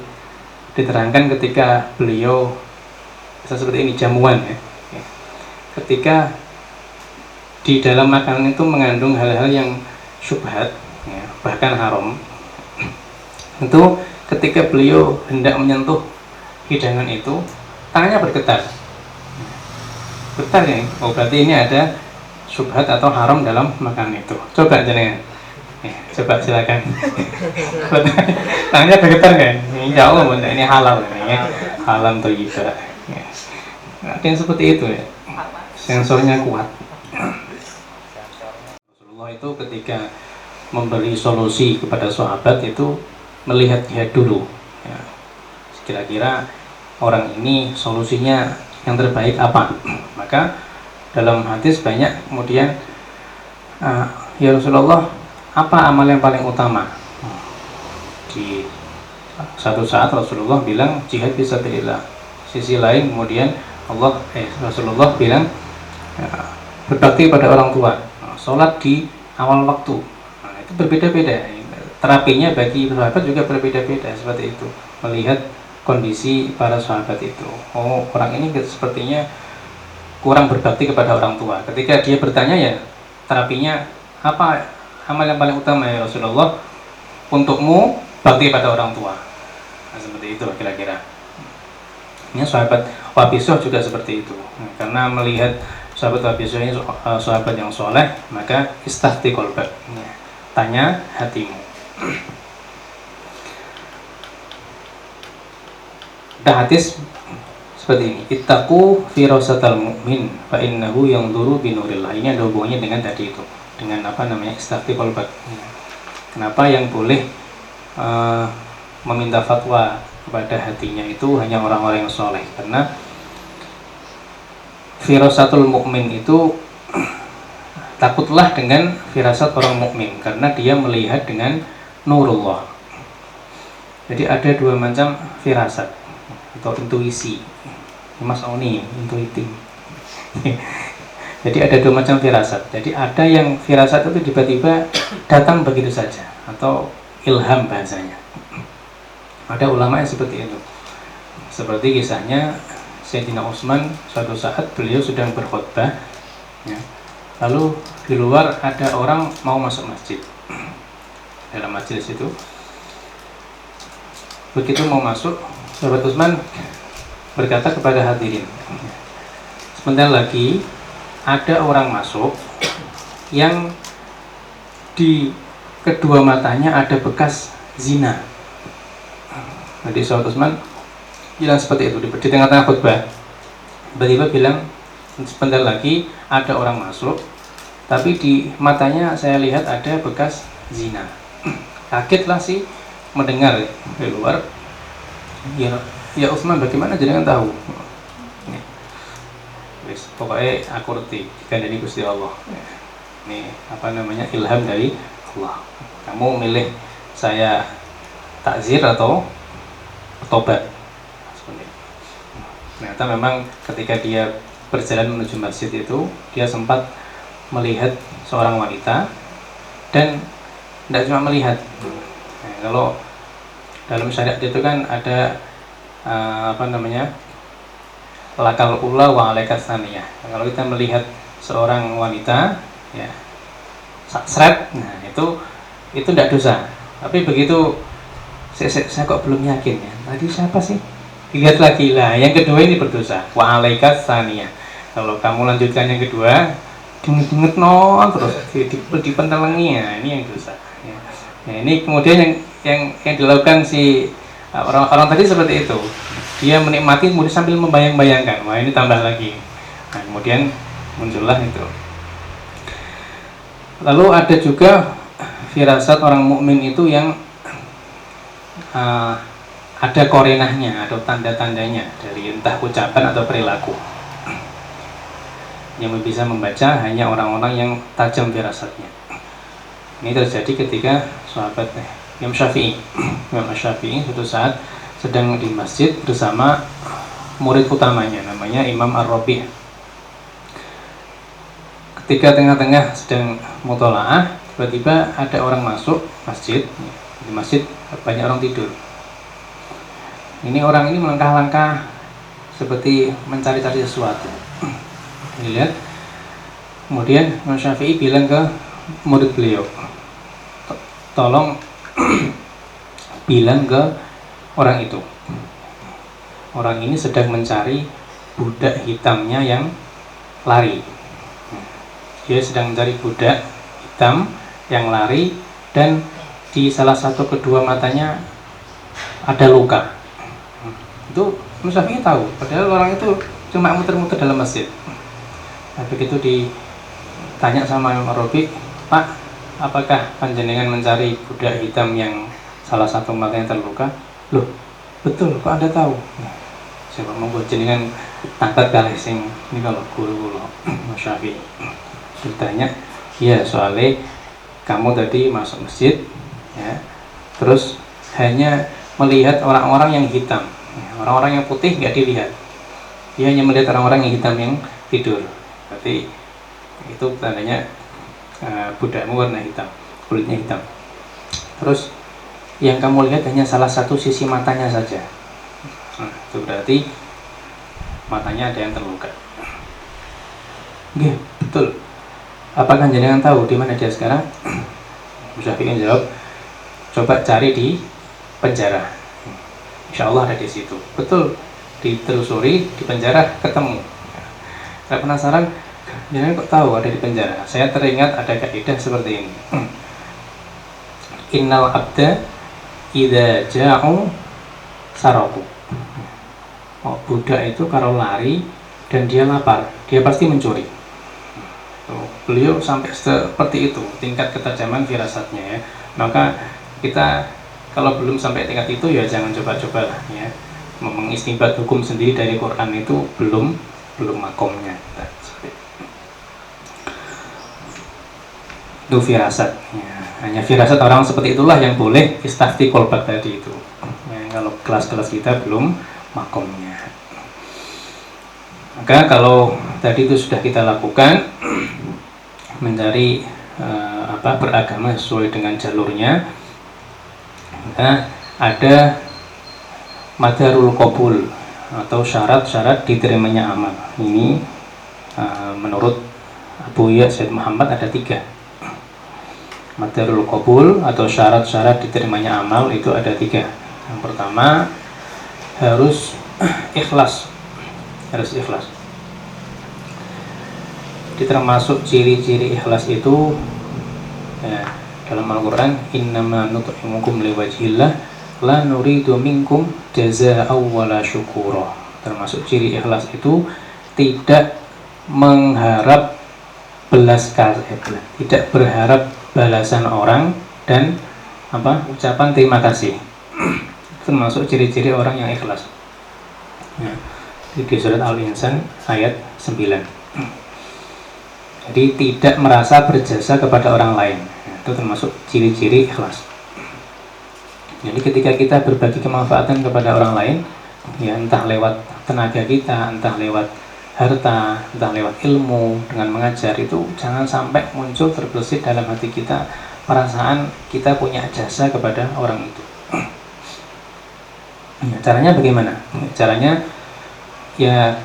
A: diterangkan ketika beliau bisa seperti ini, jamuan ya. Ketika di dalam makanan itu mengandung hal-hal yang syubhat, ya, bahkan haram. Itu ketika beliau hendak menyentuh hidangan itu, tangannya bergetar. Getar ya, oh berarti ini ada syubhat atau haram dalam makanan itu. Coba jenengan, coba silakan. Tangannya bergetar kan? Insya Allah bunda, ini halal ya, halal thayyibah. Ada yang seperti itu ya, sensornya kuat. Rasulullah itu ketika memberi solusi kepada sahabat itu melihat-lihat dulu, ya, kira-kira orang ini solusinya yang terbaik apa. Maka dalam hadis banyak kemudian, ya Rasulullah, apa amal yang paling utama? Di satu saat Rasulullah bilang jihad fisabilillah. Sisi lain kemudian Rasulullah bilang berbakti pada orang tua, sholat di awal waktu. Nah, itu berbeda-beda. Terapinya bagi sahabat juga berbeda-beda seperti itu. Melihat kondisi para sahabat itu, oh orang ini sepertinya kurang berbakti kepada orang tua. Ketika dia bertanya, ya terapinya apa amal yang paling utama ya Rasulullah? Untukmu bakti pada orang tua. Nah, seperti itu kira-kira. Ini sahabat Wabisah juga seperti itu. Nah, karena melihat sahabat Wabisah ini sahabat yang soleh, maka istafti qalbak, tanya hatimu. Hadis seperti ini, ittaqu firasatal mu'min fa innahu yanzuru binurillah. Ini ada hubungannya dengan tadi itu, dengan istafti qalbak. Kenapa yang boleh meminta fatwa kepada hatinya itu hanya orang-orang yang soleh? Karena firasatul mu'min itu takutlah dengan firasat orang mukmin karena dia melihat dengan nurullah. Jadi ada dua macam firasat atau intuisi. Mas Oni, intuitif. Jadi ada dua macam firasat. Jadi ada yang firasat itu tiba-tiba datang begitu saja atau ilham bahasanya. Ada ulama yang seperti itu. Seperti kisahnya Sayyidina Utsman, suatu saat beliau sedang berkhutbah, ya. Lalu di luar ada orang mau masuk masjid. Dalam majelis itu, begitu mau masuk, sahabat Utsman berkata kepada hadirin, sebentar lagi ada orang masuk yang di kedua matanya ada bekas zina. Jadi sahabat Utsman bilang seperti itu di tengah-tengah khutbah. Tiba-tiba bilang, sebentar lagi ada orang masuk, tapi di matanya saya lihat ada bekas zina. Kagetlah sih mendengar di luar. Ya Utsman, bagaimana jenengan tahu? Wis, pokoknya aku ngerti, dikandani Gusti Allah. Ini apa namanya, ilham dari Allah. Kamu milih saya takzir atau tobat? Ternyata memang ketika dia berjalan menuju masjid itu, dia sempat melihat seorang wanita, dan tidak cuma melihat. Nah, kalau dalam syariat itu kan ada apa namanya, lakal ula wa alaikas tsaniyah. Kalau kita melihat seorang wanita, ya seret, nah itu tidak dosa. Tapi begitu saya kok belum yakin ya, tadi siapa sih? Lihat lagi lah, yang kedua ini berdosa. Wa alaikas tsaniyah. Kalau kamu lanjutkan yang kedua, denget non terus dipentelengi, ya ini yang dosa. Ya. Nah, ini kemudian yang dilakukan si orang tadi seperti itu. Dia menikmati kemudian sambil membayang-bayangkan. Wah, ini tambah lagi. Nah, kemudian muncullah itu. Lalu ada juga firasat orang mukmin itu yang ada korinahnya atau tanda-tandanya dari entah ucapan atau perilaku. Yang bisa membaca hanya orang-orang yang tajam firasatnya. Ini terjadi ketika sahabat Imam Syafi'i. Imam Syafi'i suatu saat sedang di masjid bersama murid utamanya, namanya Imam Ar-Rabi'. Ketika tengah-tengah sedang mutola'ah, tiba-tiba ada orang masuk masjid. Di masjid banyak orang tidur. Ini orang ini melangkah-langkah seperti mencari-cari sesuatu. Dilihat. Kemudian Imam Syafi'i bilang ke murid beliau, tolong bilang ke orang itu, orang ini sedang mencari budak hitamnya yang lari. Dia sedang mencari budak hitam yang lari, dan di salah satu kedua matanya ada luka. Itu Imam Syafi'i tahu, padahal orang itu cuma muter-muter dalam masjid. Nah, begitu ditanya sama Imam Ar-Rabi', Pak, apakah panjenengan mencari budak hitam yang salah satu matanya terluka? Loh, betul, kok Anda tahu? Nah, siapa mau jenengan angkat kalih sing ini kalau guru-guru Imam Syafi'i. Ditanya, ya soalnya kamu tadi masuk masjid, ya, terus hanya melihat orang-orang yang hitam. Orang-orang yang putih nggak dilihat. Dia hanya melihat orang-orang yang hitam yang tidur. Berarti itu tandanya budakmu warna hitam, kulitnya hitam. Terus yang kamu lihat hanya salah satu sisi matanya saja. Nah, itu berarti matanya ada yang terluka. Oke, betul. Apakah jenengan tahu di mana dia sekarang? Syafi'i jawab, coba cari di penjara. Insya Allah ada di situ. Betul, ditelusuri di penjara ketemu. Saya penasaran, jangan kok tahu ada di penjara. Saya teringat ada kaidah seperti ini. Innal abda idza ja'u saraku. Oh, budak itu kalau lari dan dia lapar, dia pasti mencuri. Beliau sampai seperti itu tingkat ketajaman firasatnya, ya. Maka kita kalau belum sampai tingkat itu, ya jangan coba-coba lah, ya. Mengistinbat hukum sendiri dari Quran itu belum makomnya. Itu firasat ya. Hanya firasat orang seperti itulah yang boleh istafti kolbat tadi itu ya, kalau kelas-kelas kita belum makomnya. Maka kalau tadi itu sudah kita lakukan, mencari beragama sesuai dengan jalurnya, maka ada madarul qabul atau syarat-syarat diterimanya amal. Ini menurut Abu Ya Said Muhammad ada 3. Madarul qabul atau syarat-syarat diterimanya amal itu ada 3. Yang pertama harus ikhlas. Harus ikhlas. Jadi termasuk ciri-ciri ikhlas itu ya, dalam Al-Quran, innama nut'imukum liwajhillah la nuridu minkum jazaa'an wala syukura. Termasuk ciri ikhlas itu tidak mengharap belas kasihan, tidak berharap balasan orang dan ucapan terima kasih. Termasuk ciri-ciri orang yang ikhlas ya. Di surat Al-Insan ayat 9. Jadi tidak merasa berjasa kepada orang lain, itu termasuk ciri-ciri ikhlas. Jadi ketika kita berbagi kemanfaatan kepada orang lain, ya entah lewat tenaga kita, entah lewat harta, entah lewat ilmu, dengan mengajar, itu jangan sampai muncul terbesit dalam hati kita perasaan kita punya jasa kepada orang itu. Nah, caranya bagaimana? Caranya ya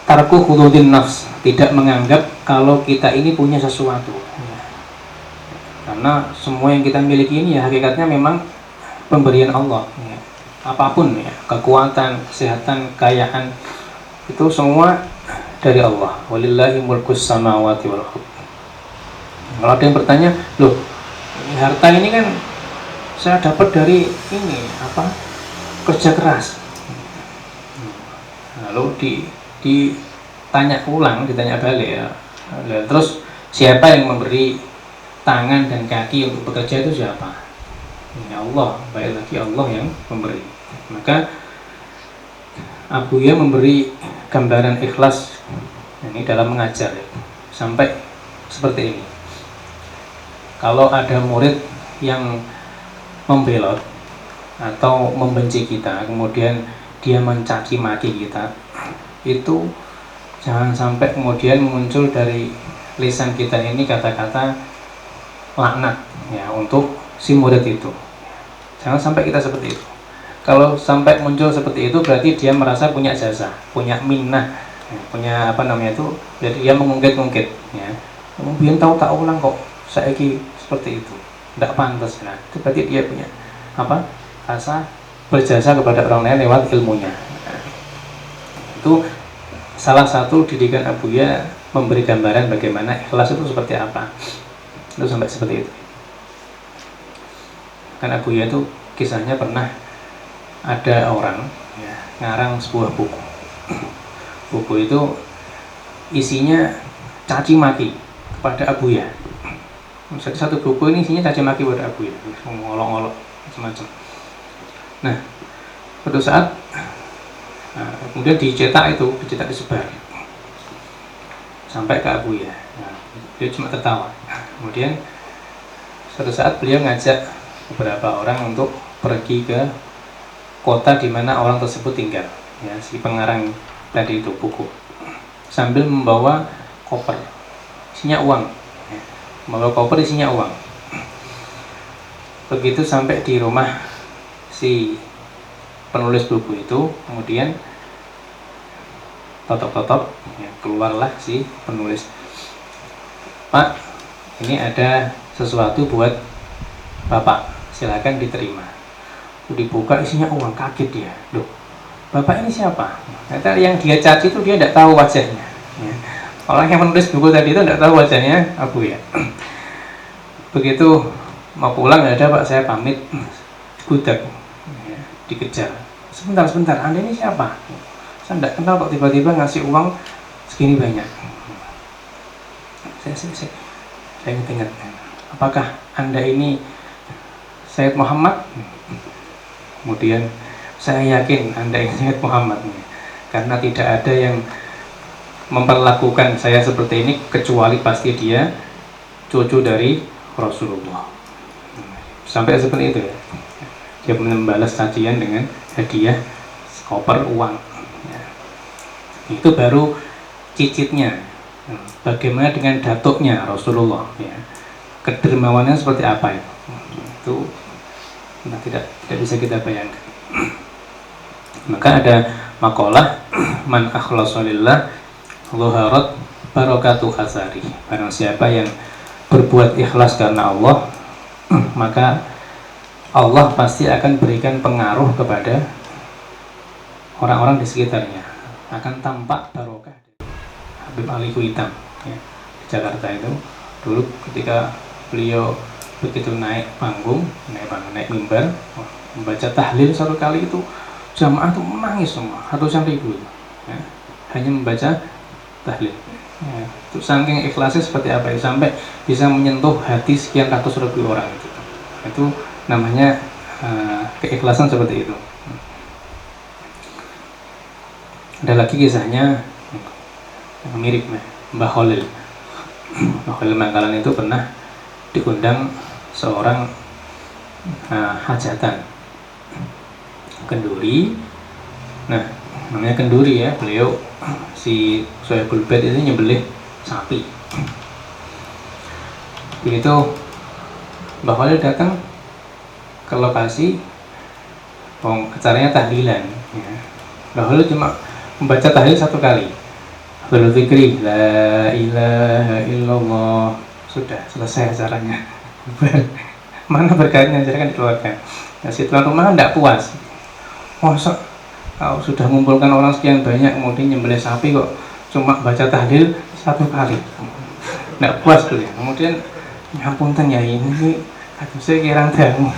A: tarku hududin nafs, tidak menganggap kalau kita ini punya sesuatu ya. Karena semua yang kita miliki ini ya hakikatnya memang pemberian Allah ya. Apapun ya, kekuatan, kesehatan, kekayaan, itu semua dari Allah. Walillahi mulkus samawati wal ardh. Kalau ada yang bertanya, loh harta ini kan saya dapat dari ini kerja keras. Lalu ditanya ulang, ditanya balik ya. Terus siapa yang memberi tangan dan kaki untuk bekerja itu siapa? Ya Allah, baik lagi Allah yang memberi. Maka Abu Ya memberi gambaran ikhlas ini dalam mengajar ya, sampai seperti ini. Kalau ada murid yang membelot atau membenci kita, kemudian dia mencaci maki kita, itu jangan sampai kemudian muncul dari lisan kita ini kata-kata laknat ya untuk si murid itu. Jangan sampai kita seperti itu. Kalau sampai muncul seperti itu berarti dia merasa punya jasa, punya minnah, ya, punya jadi dia mengungkit-ungkit ya. Kemudian tahu tak ulang kok saya seperti itu, tidak pantas. Nah, itu berarti dia punya rasa berjasa kepada orang lain lewat ilmunya. Nah, itu salah satu didikan Abu Ya memberi gambaran bagaimana ikhlas itu seperti apa. Itu sampai seperti itu. Kan Abu Ya itu kisahnya pernah ada orang ya, ngarang sebuah buku. Buku itu isinya caci maki kepada Abu Ya. Satu buku ini isinya caci maki kepada Abu Ya, ngolok-ngolok macam-macam. Nah, suatu saat kemudian dicetak disebar sampai ke Abu Ya. Nah, dia cuma tertawa. Kemudian suatu saat beliau ngajak beberapa orang untuk pergi ke kota di mana orang tersebut tinggal. Ya, si pengarang tadi itu buku sambil membawa koper isinya uang. Ya, membawa koper isinya uang. Begitu sampai di rumah si penulis buku itu, kemudian totok-totok ya, keluarlah si penulis. Pak, ini ada sesuatu buat Bapak, silakan diterima. Dibuka isinya uang, kaget dia. Loh, Bapak ini siapa? Ternyata yang dia caci itu dia tidak tahu wajahnya ya. Orang yang menulis buku tadi itu tidak tahu wajahnya Abu Ya. Begitu mau pulang, nggak ada Pak, saya pamit. Budak ya, dikejar. Sebentar, Anda ini siapa? Saya tidak kenal kok, tiba-tiba ngasih uang segini banyak. Saya ingat, apakah Anda ini Sayyid Muhammad? Kemudian saya yakin Anda ini Sayyid Muhammad, karena tidak ada yang memperlakukan saya seperti ini kecuali pasti dia cucu dari Rasulullah. Sampai seperti itu ya. Dia membalas cacian dengan hadiah koper uang. Ya. Itu baru cicitnya. Bagaimana dengan datuknya Rasulullah? Ya. Kedermawannya seperti apa ya? Itu tidak bisa kita bayangkan. Maka ada makalah man akhlasa lillah dhuharat barakatuh hasari. Barang siapa yang berbuat ikhlas karena Allah, maka Allah pasti akan berikan pengaruh kepada orang-orang di sekitarnya. Akan tampak barokah. Habib Ali Kuitam ya, di Jakarta itu dulu ketika beliau begitu naik mimbar membaca tahlil satu kali itu jamaah itu menangis semua, ratusan ribu ya, hanya membaca tahlil ya. Itu saking ikhlasnya seperti apa ya, sampai bisa menyentuh hati sekian ratus ribu orang itu namanya keikhlasan seperti itu. Ada lagi kisahnya yang mirip Mbah Khalil. Mbah Khalil Mangkalan itu pernah diundang seorang hajatan kenduri. Nah, namanya kenduri ya, beliau si Soebul Bait itu nyembelih sapi. Begitu Mbah Khalil datang ke lokasi, acaranya tahlilan ya. Mbah Khalil cuma membaca tahlil satu kali, berzikri la ilaha illallah, sudah selesai acaranya. Mana berkahnya, acara kan dikeluarkan. Nah, si tuan rumah tidak puas, masa sudah mengumpulkan orang sekian banyak kemudian nyembelih sapi kok cuma baca tahlil satu kali, tidak puas tuh ya. Kemudian ngapunten ya, ini aduh saya kirang tamu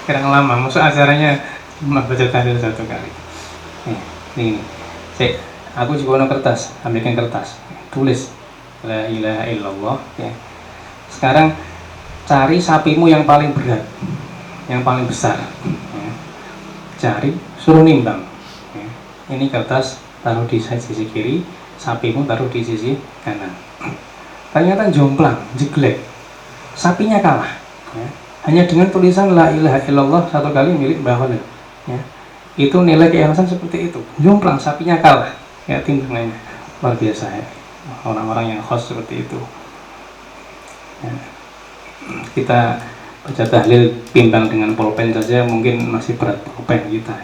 A: kirang lama, maksud acaranya cuma baca tahlil satu kali. Ini aku juga ada kertas, ambilkan kertas, tulis la ilaha illallah ya. Sekarang cari sapimu yang paling berat, yang paling besar ya. Cari, suruh nimbang ya. Ini kertas taruh di sisi kiri, sapimu taruh di sisi kanan. Ternyata jomplang, jeglek, sapinya kalah ya. Hanya dengan tulisan la ilaha illallah satu kali milik Mbah Khalil ya. Itu nilai keikhlasan seperti itu. Jomplang, sapinya kalah ya, timbangannya luar biasa ya. Orang-orang yang khos seperti itu ya. Kita baca tahlil timbang dengan pulpen saja mungkin masih berat pulpen kita.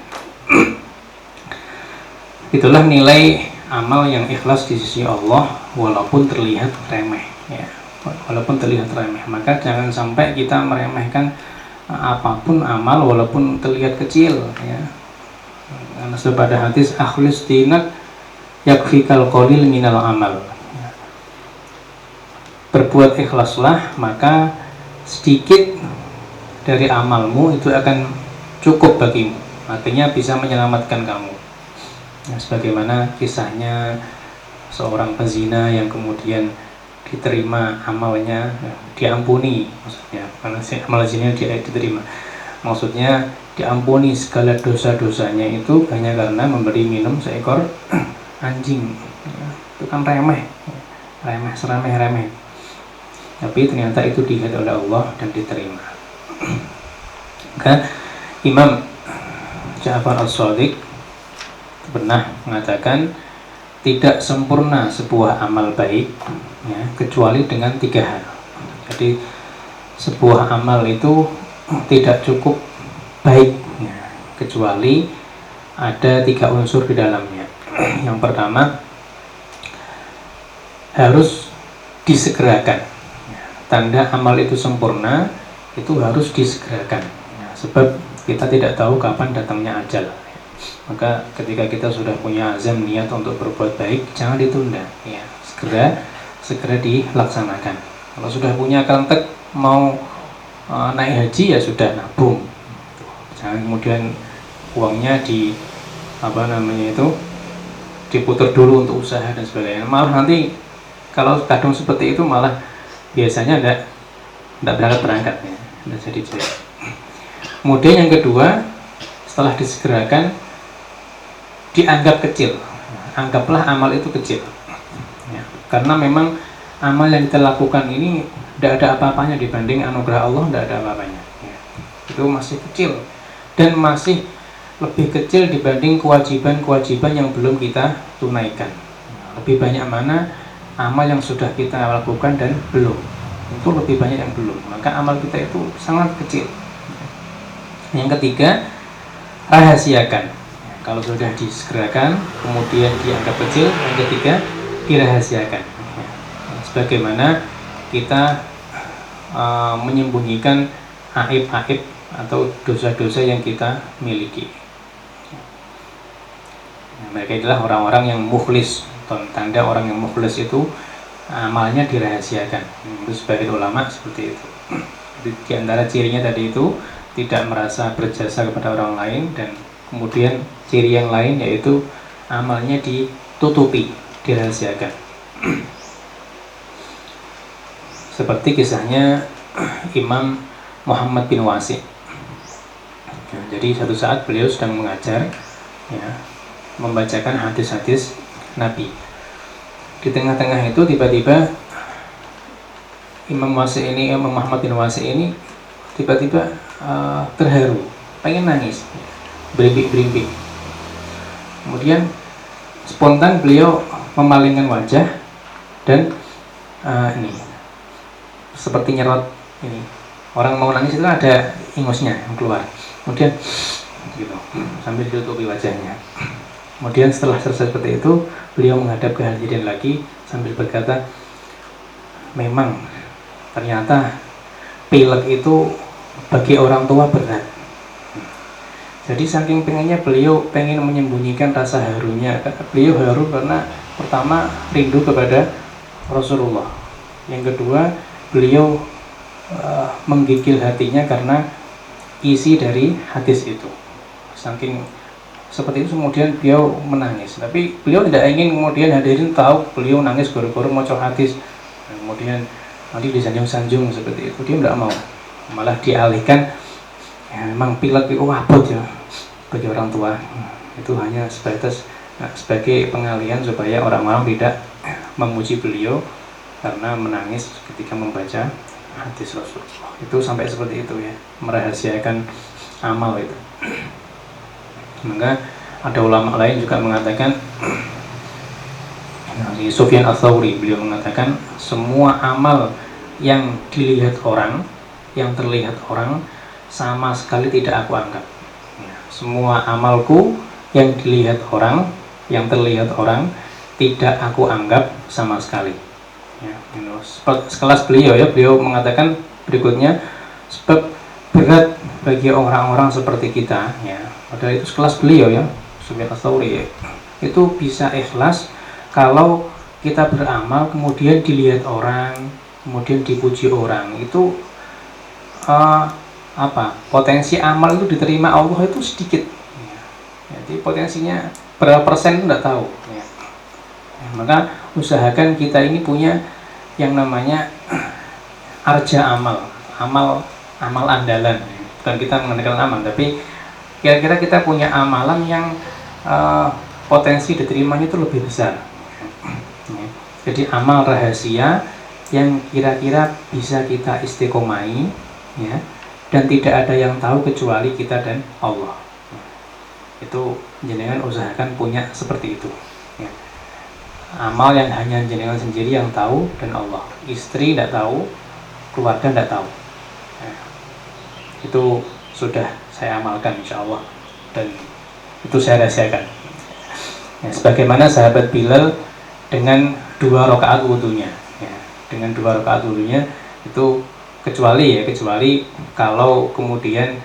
A: Itulah nilai amal yang ikhlas di sisi Allah walaupun terlihat remeh ya. Walaupun terlihat remeh, maka jangan sampai kita meremehkan apapun amal walaupun terlihat kecil ya. Karena pada hadis akhlis dinak yakfikal qalil minal amal. Berbuat ikhlaslah, maka sedikit dari amalmu itu akan cukup bagimu, artinya bisa menyelamatkan kamu ya, sebagaimana kisahnya seorang pezina yang kemudian diterima amalnya, diampuni maksudnya, karena amal zinanya diterima, maksudnya diampuni segala dosa-dosanya itu hanya karena memberi minum seekor anjing ya. Itu kan remeh seremeh-remeh, tapi ternyata itu dilihat oleh Allah dan diterima. Maka Imam Ja'far As-Shadiq pernah mengatakan tidak sempurna sebuah amal baik ya, kecuali dengan 3 hal. Jadi sebuah amal itu tidak cukup baik ya, kecuali ada 3 unsur di dalamnya. Yang pertama, harus disegerakan. Tanda amal itu sempurna itu harus disegerakan ya, sebab kita tidak tahu kapan datangnya ajal. Maka ketika kita sudah punya azam niat untuk berbuat baik, jangan ditunda ya, segera dilaksanakan. Kalau sudah punya kelentek mau naik haji ya sudah nabung, jangan kemudian uangnya diputar dulu untuk usaha dan sebagainya. Malah nanti kalau kadang seperti itu malah biasanya tidak berangkat ya, tidak jadi. Kemudian yang kedua, setelah disegerakan dianggap kecil, anggaplah amal itu kecil ya, karena memang amal yang kita lakukan ini tidak ada apa-apanya dibanding anugerah Allah, tidak ada apa-apanya ya. Itu masih kecil dan masih lebih kecil dibanding kewajiban-kewajiban yang belum kita tunaikan. Lebih banyak mana amal yang sudah kita lakukan dan belum, itu lebih banyak yang belum, maka amal kita itu sangat kecil. Yang ketiga, rahasiakan. Kalau sudah disegerakan kemudian dianggap kecil, yang ketiga dirahasiakan. Sebagaimana kita menyembunyikan aib-aib atau dosa-dosa yang kita miliki. Mereka adalah orang-orang yang mukhlis. Tanda orang yang mukhlis itu amalnya dirahasiakan. Itu sebagian ulama seperti itu. Di antara cirinya tadi itu tidak merasa berjasa kepada orang lain, dan kemudian ciri yang lain yaitu amalnya ditutupi, dirahasiakan. Seperti kisahnya Imam Muhammad bin Wasi. Jadi satu saat beliau sedang mengajar, ya, membacakan hadis-hadis Nabi. Di tengah-tengah itu tiba-tiba Imam Muhammad bin Wasi ini tiba-tiba terharu, pengen nangis, berimbik-berimbik. Kemudian spontan beliau memalingkan wajah dan ini seperti nyerot ini. Orang mau nangis itu ada ingusnya yang keluar. Kemudian gitu, sambil ditutupi wajahnya. Kemudian setelah selesai seperti itu, beliau menghadap ke hadirin lagi sambil berkata, memang ternyata pilek itu bagi orang tua berat. Jadi saking pengennya beliau pengen menyembunyikan rasa harunya. Beliau haru karena pertama rindu kepada Rasulullah. Yang kedua, beliau menggigil hatinya karena isi dari hadis itu. Saking seperti itu kemudian beliau menangis. Tapi beliau tidak ingin kemudian hadirin tahu beliau nangis gara-gara maca hadis. Kemudian nanti disanjung-sanjung seperti itu. Dia tidak mau. Malah dialihkan, ya memang pilek itu wabot ya bagi orang tua. Itu hanya sebagai pengalihan supaya orang-orang tidak memuji beliau karena menangis ketika membaca hadis Rasulullah. Itu sampai seperti itu ya, merahasiakan amal itu. Maka ada ulama lain juga mengatakan, Sufyan Ats-Tsauri, beliau mengatakan semua amal yang dilihat orang, yang terlihat orang, sama sekali tidak aku anggap. Semua amalku yang dilihat orang, yang terlihat orang, tidak aku anggap sama sekali. Ya, sekelas beliau ya, beliau mengatakan berikutnya, sebab berat bagi orang-orang seperti kita, ya, padahal itu sekelas beliau ya, Sufyan Ats-Tsauri ya, itu bisa ikhlas kalau kita beramal kemudian dilihat orang, kemudian dipuji orang. Itu potensi amal itu diterima Allah itu sedikit ya. Jadi potensinya berapa persen itu tidak tahu ya. Maka usahakan kita ini punya yang namanya arja amal andalan. Bukan kita mengandalkan amal, tapi kira-kira kita punya amalan yang potensi diterimanya itu lebih besar. Jadi amal rahasia yang kira-kira bisa kita istiqomai ya, dan tidak ada yang tahu kecuali kita dan Allah. Itu jenengan usahakan punya seperti itu ya. Amal yang hanya jenengan sendiri yang tahu dan Allah. Istri tidak tahu, keluarga tidak tahu ya. Itu sudah saya amalkan insya Allah, dan itu saya rahasiakan ya, sebagaimana sahabat Bilal dengan 2 rakaat wudunya ya, dengan 2 rakaat wudunya itu kecuali kalau kemudian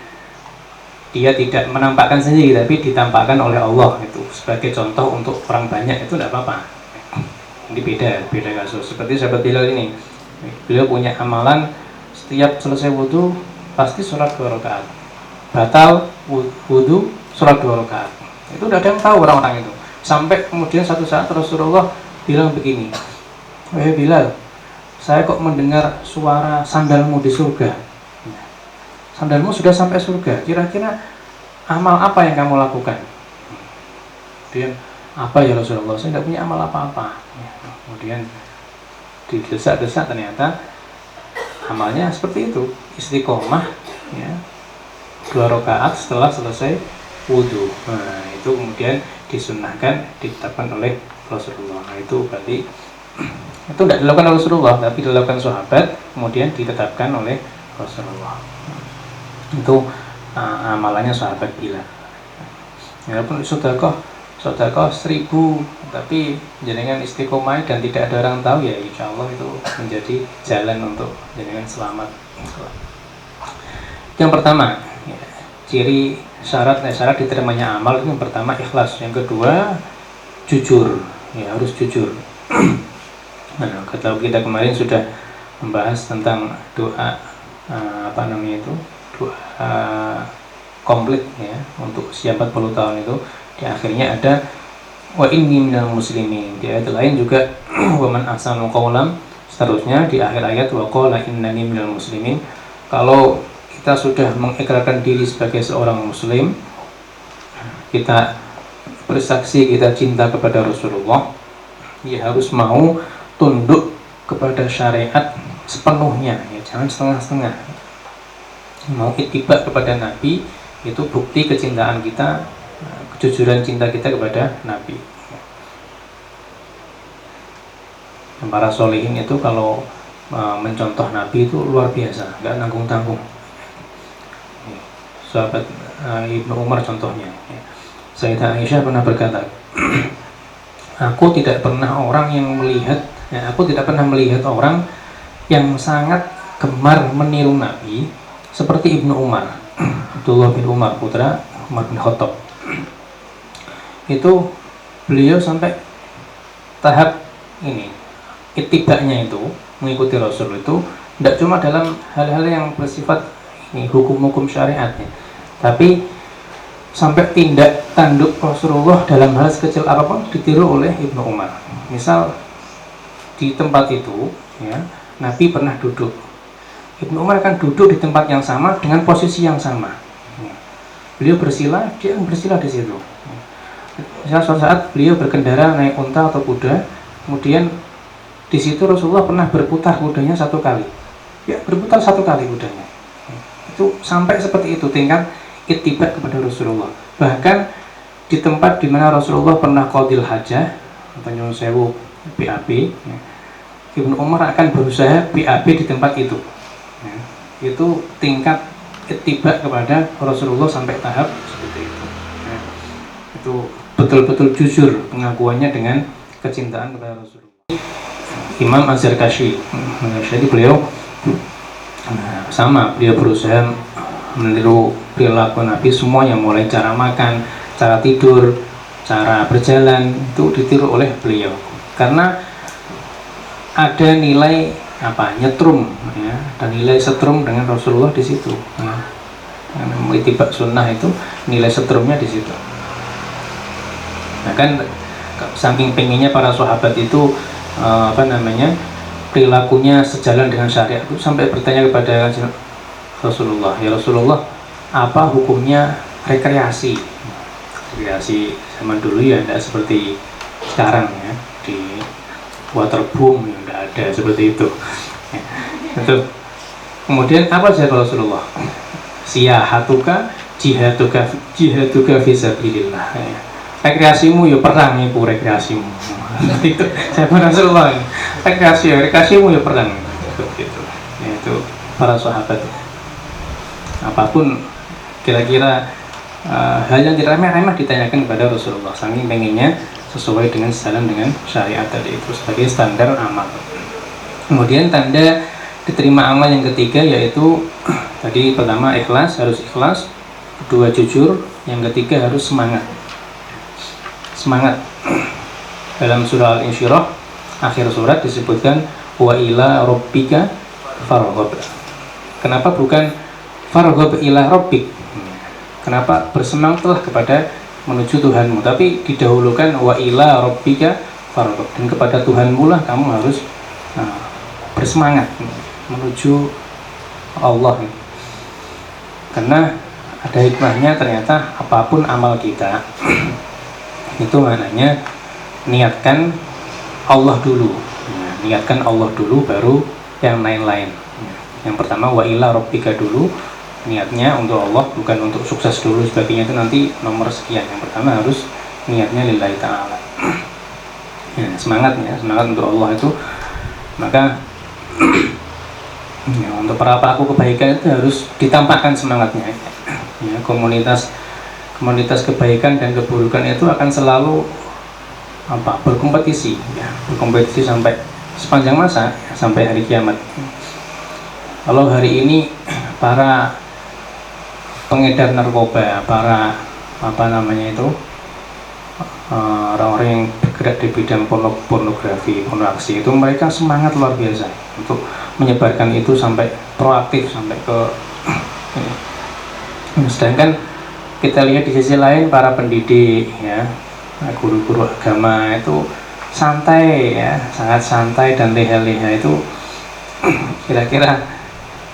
A: dia tidak menampakkan sendiri tapi ditampakkan oleh Allah, itu sebagai contoh untuk orang banyak, itu tidak apa-apa. Ini beda kasus. Seperti sahabat Bilal ini, beliau punya amalan setiap selesai wudu pasti sholat 2 rakaat, batal wudu sholat 2 rakaat. Itu tidak ada yang tahu orang-orang itu, sampai kemudian satu saat Rasulullah bilang begini, "Wahai Bilal, saya kok mendengar suara sandalmu di surga. Sandalmu sudah sampai surga. Kira-kira amal apa yang kamu lakukan?" Kemudian, "Apa ya Rasulullah? Saya tidak punya amal apa-apa." Kemudian didesak-desak ternyata amalnya seperti itu, istiqomah ya, 2 rakaat setelah selesai wudhu. Nah itu kemudian disunnahkan, ditetapkan oleh Rasulullah. Nah itu berarti itu tidak dilakukan oleh Rasulullah, tapi dilakukan sahabat, kemudian ditetapkan oleh Rasulullah. Itu amalannya sahabat bila. Walaupun sedekah 1000, tapi jenengan istiqomah dan tidak ada orang tahu, ya insya Allah itu menjadi jalan untuk jenengan selamat. Yang pertama, ya, ciri syarat diterimanya amal itu yang pertama ikhlas, yang kedua jujur, ya harus jujur. Nah, kalau kita kemarin sudah membahas tentang doa doa komplit ya untuk usia 40 tahun itu, di akhirnya ada wa inni minal muslimin. Di ayat lain juga wa man ahsanu qawlan, seterusnya di akhir ayat wa qala innani minal muslimin. Kalau kita sudah mengikrarkan diri sebagai seorang muslim, kita bersaksi kita cinta kepada Rasulullah, ya harus mau tunduk kepada syariat sepenuhnya, ya jangan setengah-setengah. Mau ittiba kepada Nabi, itu bukti kecintaan kita, kejujuran cinta kita kepada Nabi. Para solihin itu kalau mencontoh Nabi itu luar biasa, nggak nanggung-tanggung. Sahabat Ibnu Umar contohnya, Sayyidah Aisyah pernah berkata, aku tidak pernah melihat orang yang sangat gemar meniru Nabi seperti Ibnu Umar, Abdullah bin Umar, putra Umar bin Khattab. Itu beliau sampai tahap ini, ittiba'nya itu, mengikuti Rasul itu tidak cuma dalam hal-hal yang bersifat ini hukum-hukum syariatnya, tapi sampai tindak tanduk Rasulullah dalam hal sekecil apapun ditiru oleh Ibnu Umar. Misal di tempat itu, ya, Nabi pernah duduk, Ibnu Umar akan duduk di tempat yang sama dengan posisi yang sama. Beliau bersila, dia bersila di situ. Misal suatu saat beliau berkendara naik unta atau kuda, kemudian di situ Rasulullah pernah berputar kudanya 1 kali. Ya, berputar 1 kali kudanya. Itu sampai seperti itu tingkat ittiba kepada Rasulullah. Bahkan di tempat di mana Rasulullah pernah qadil hajah atau nyuwun sewu BAB, ya, Ibnu Umar akan berusaha BAB di tempat itu. Ya, itu tingkat ittiba kepada Rasulullah sampai tahap seperti itu. Ya, itu betul-betul jujur pengakuannya dengan kecintaan kepada Rasulullah. Imam Az-Zarkashi, jadi beliau sama, beliau berusaha meniru perilaku Nabi semuanya, mulai cara makan, cara tidur, cara berjalan, itu ditiru oleh beliau. Karena ada nilai nyetrum, ya, dan nilai setrum dengan Rasulullah di situ. Ya. Ittiba sunnah itu nilai setrumnya di situ. Nah kan saking pengennya para sahabat itu perilakunya sejalan dengan syariat, itu sampai bertanya kepada Rasulullah, ya Rasulullah, apa hukumnya rekreasi zaman dulu ya, tidak seperti sekarang ya, di waterboom ya, tidak ada seperti itu ya. Itu kemudian apa saja Rasulullah? Siyahatuka jihaduka fisabilillah ya. Rekreasimu ya perang, ibu rekreasimu. Itu saya Rasulullah, rekreasimu ya perang, gitu. Ya, itu para sahabat. Apapun kira-kira hal yang tidak remeh-remeh ditanyakan kepada Rasulullah, saking pengennya sesuai dengan sejalan dengan syariat tadi itu sebagai standar amal. Kemudian tanda diterima amal yang ketiga yaitu tadi pertama ikhlas, harus ikhlas, kedua jujur, yang ketiga harus semangat. Dalam surah Al-Insyirah akhir surat disebutkan wa ila rabbika farghab. Kenapa bukan farghab ila rabbik? Kenapa bersemangatlah kepada menuju Tuhanmu, tapi didahulukan wa ila rabbika farghab, dan kepada Tuhanmu lah kamu harus bersemangat menuju Allah. Karena ada hikmahnya, ternyata apapun amal kita itu maknanya niatkan Allah dulu. niatkan Allah dulu baru yang lain-lain. Yang pertama wa ila rabbika dulu, niatnya untuk Allah, bukan untuk sukses dulu sebagainya, itu nanti nomor sekian. Yang pertama harus niatnya lillahi ta'ala. Ya, semangat untuk Allah itu. Maka ya, untuk para pelaku kebaikan itu harus ditampakkan semangatnya. Ya, komunitas kebaikan dan keburukan itu akan selalu berkompetisi, ya, berkompetisi sampai sepanjang masa, ya, sampai hari kiamat. Kalau hari ini para pengedar narkoba, para orang-orang yang bergerak di bidang pornografi, pornografi itu, mereka semangat luar biasa untuk menyebarkan itu sampai proaktif sampai ke sedangkan kita lihat di sisi lain para pendidik, ya, guru-guru agama itu santai, ya, sangat santai dan leha-leha itu.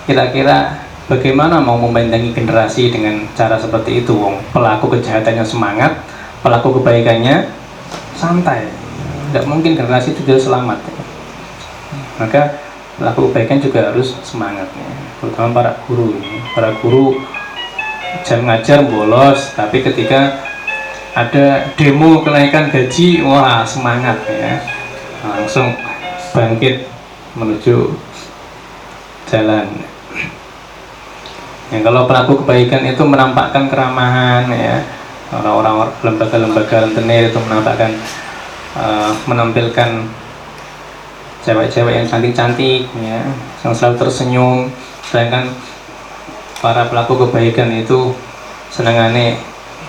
A: Kira-kira bagaimana mau membentengi generasi dengan cara seperti itu? Pelaku kejahatannya semangat, pelaku kebaikannya santai. Tidak mungkin generasi itu jadi selamat. Maka pelaku kebaikan juga harus semangat, ya. Terutama para guru. Para guru jam ngajar bolos, tapi ketika ada demo kenaikan gaji, wah semangat, ya, langsung bangkit menuju jalan. Ya, kalau pelaku kebaikan itu menampakkan keramahan, ya, orang-orang lembaga-lembaga rentenir itu menampilkan cewek-cewek yang cantik-cantik, ya, yang selalu tersenyum, sedangkan para pelaku kebaikan itu senangannya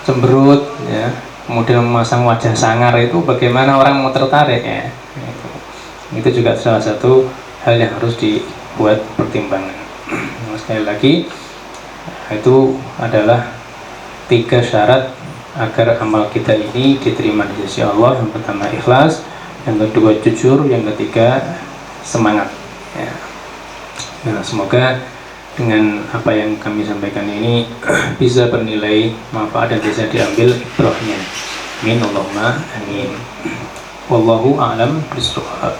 A: cemberut, ya, kemudian memasang wajah sangar, itu bagaimana orang mau tertarik, ya. Itu juga salah satu hal yang harus dibuat pertimbangan. Sekali lagi, itu adalah 3 syarat agar amal kita ini diterima di sisi Allah. Yang pertama ikhlas, yang kedua jujur, yang ketiga semangat, ya. Nah, semoga dengan apa yang kami sampaikan ini bisa bernilai manfaat dan bisa diambil ibrahnya. Amin, Allahumma amin. Wallahu a'lam bishawab.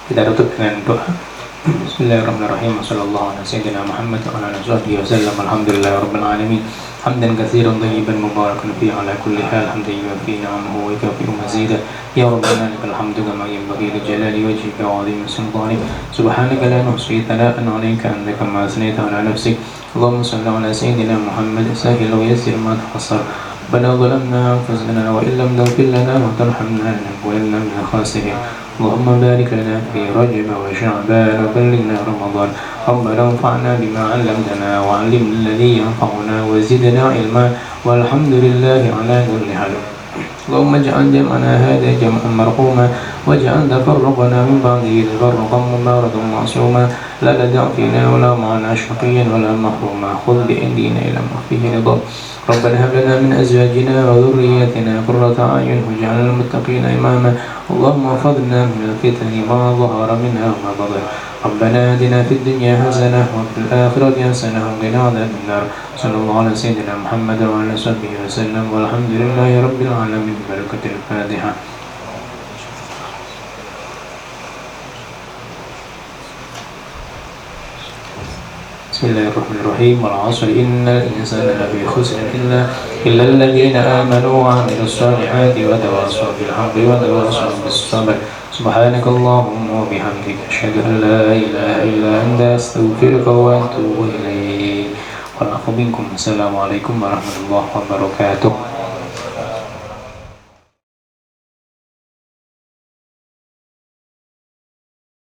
A: Kita tutup dengan doa. Bismillahirrahmanirrahim. Wassallallahu ala sayyidina Muhammad wa ala alihi wasallam. Alhamdulillahirabbil alamin. Hamdan katsiran thayyiban mubarakan fihi ala kulli hal. Hamdan yuwaffi ni'amahu wa yukafi'u mazidah. Ya Rabbana lakal hamdu kama yanbaghi li jalali wajhika wa 'azimi sultanik. Subhanaka la nuhsi thana'an 'alaika anta kama asnaita 'ala nafsik. Allahumma shalli ala sayyidina Muhammad sahil wa yassir ma tahassar. ربنا ظلمنا أنفسنا وإن لم تغفر لنا وترحمنا لنكونن من الخاسرين. اللهم بارك لنا في رجب وشعبان وبلغنا رمضان. ربنا انفعنا بما علمتنا وعلمنا الذي ينفعنا وزدنا علما والحمد لله على كل حال. اللهم اجعل جمعنا هذا جمعا مرحوما واجعل تفرقنا من بعده تفرقا مباركا معصوما لا تدع فينا ولا معنا شقيا ولا محروما خذ بأيدينا إلى ما فيه رضا. ربنا هب لنا من أزواجنا وذرياتنا قرة أعين واجعلنا للمتقين إماما. اللهم احفظنا من الفتن ما ظهر منها وما بطن. ربنا آتنا في الدنيا حسنة وفي الآخرة حسنة وقنا عذاب النار. صلى الله على سيدنا محمد وعلى صحبه وسلم والحمد لله رب العالمين ببركة الفاتحة. بسم الله الرحمن الرحيم. والعصر إن الإنسان لفي خسر إلا الذين آمنوا وعملوا الصالحات وتواصوا بالحق وتواصوا بالصبر. سبحانك اللهم وبحمدك أشهد أن لا إله إلا أنت أستغفرك وأتوب إليك. والعفو منكم. السلام عليكم ورحمة الله وبركاته.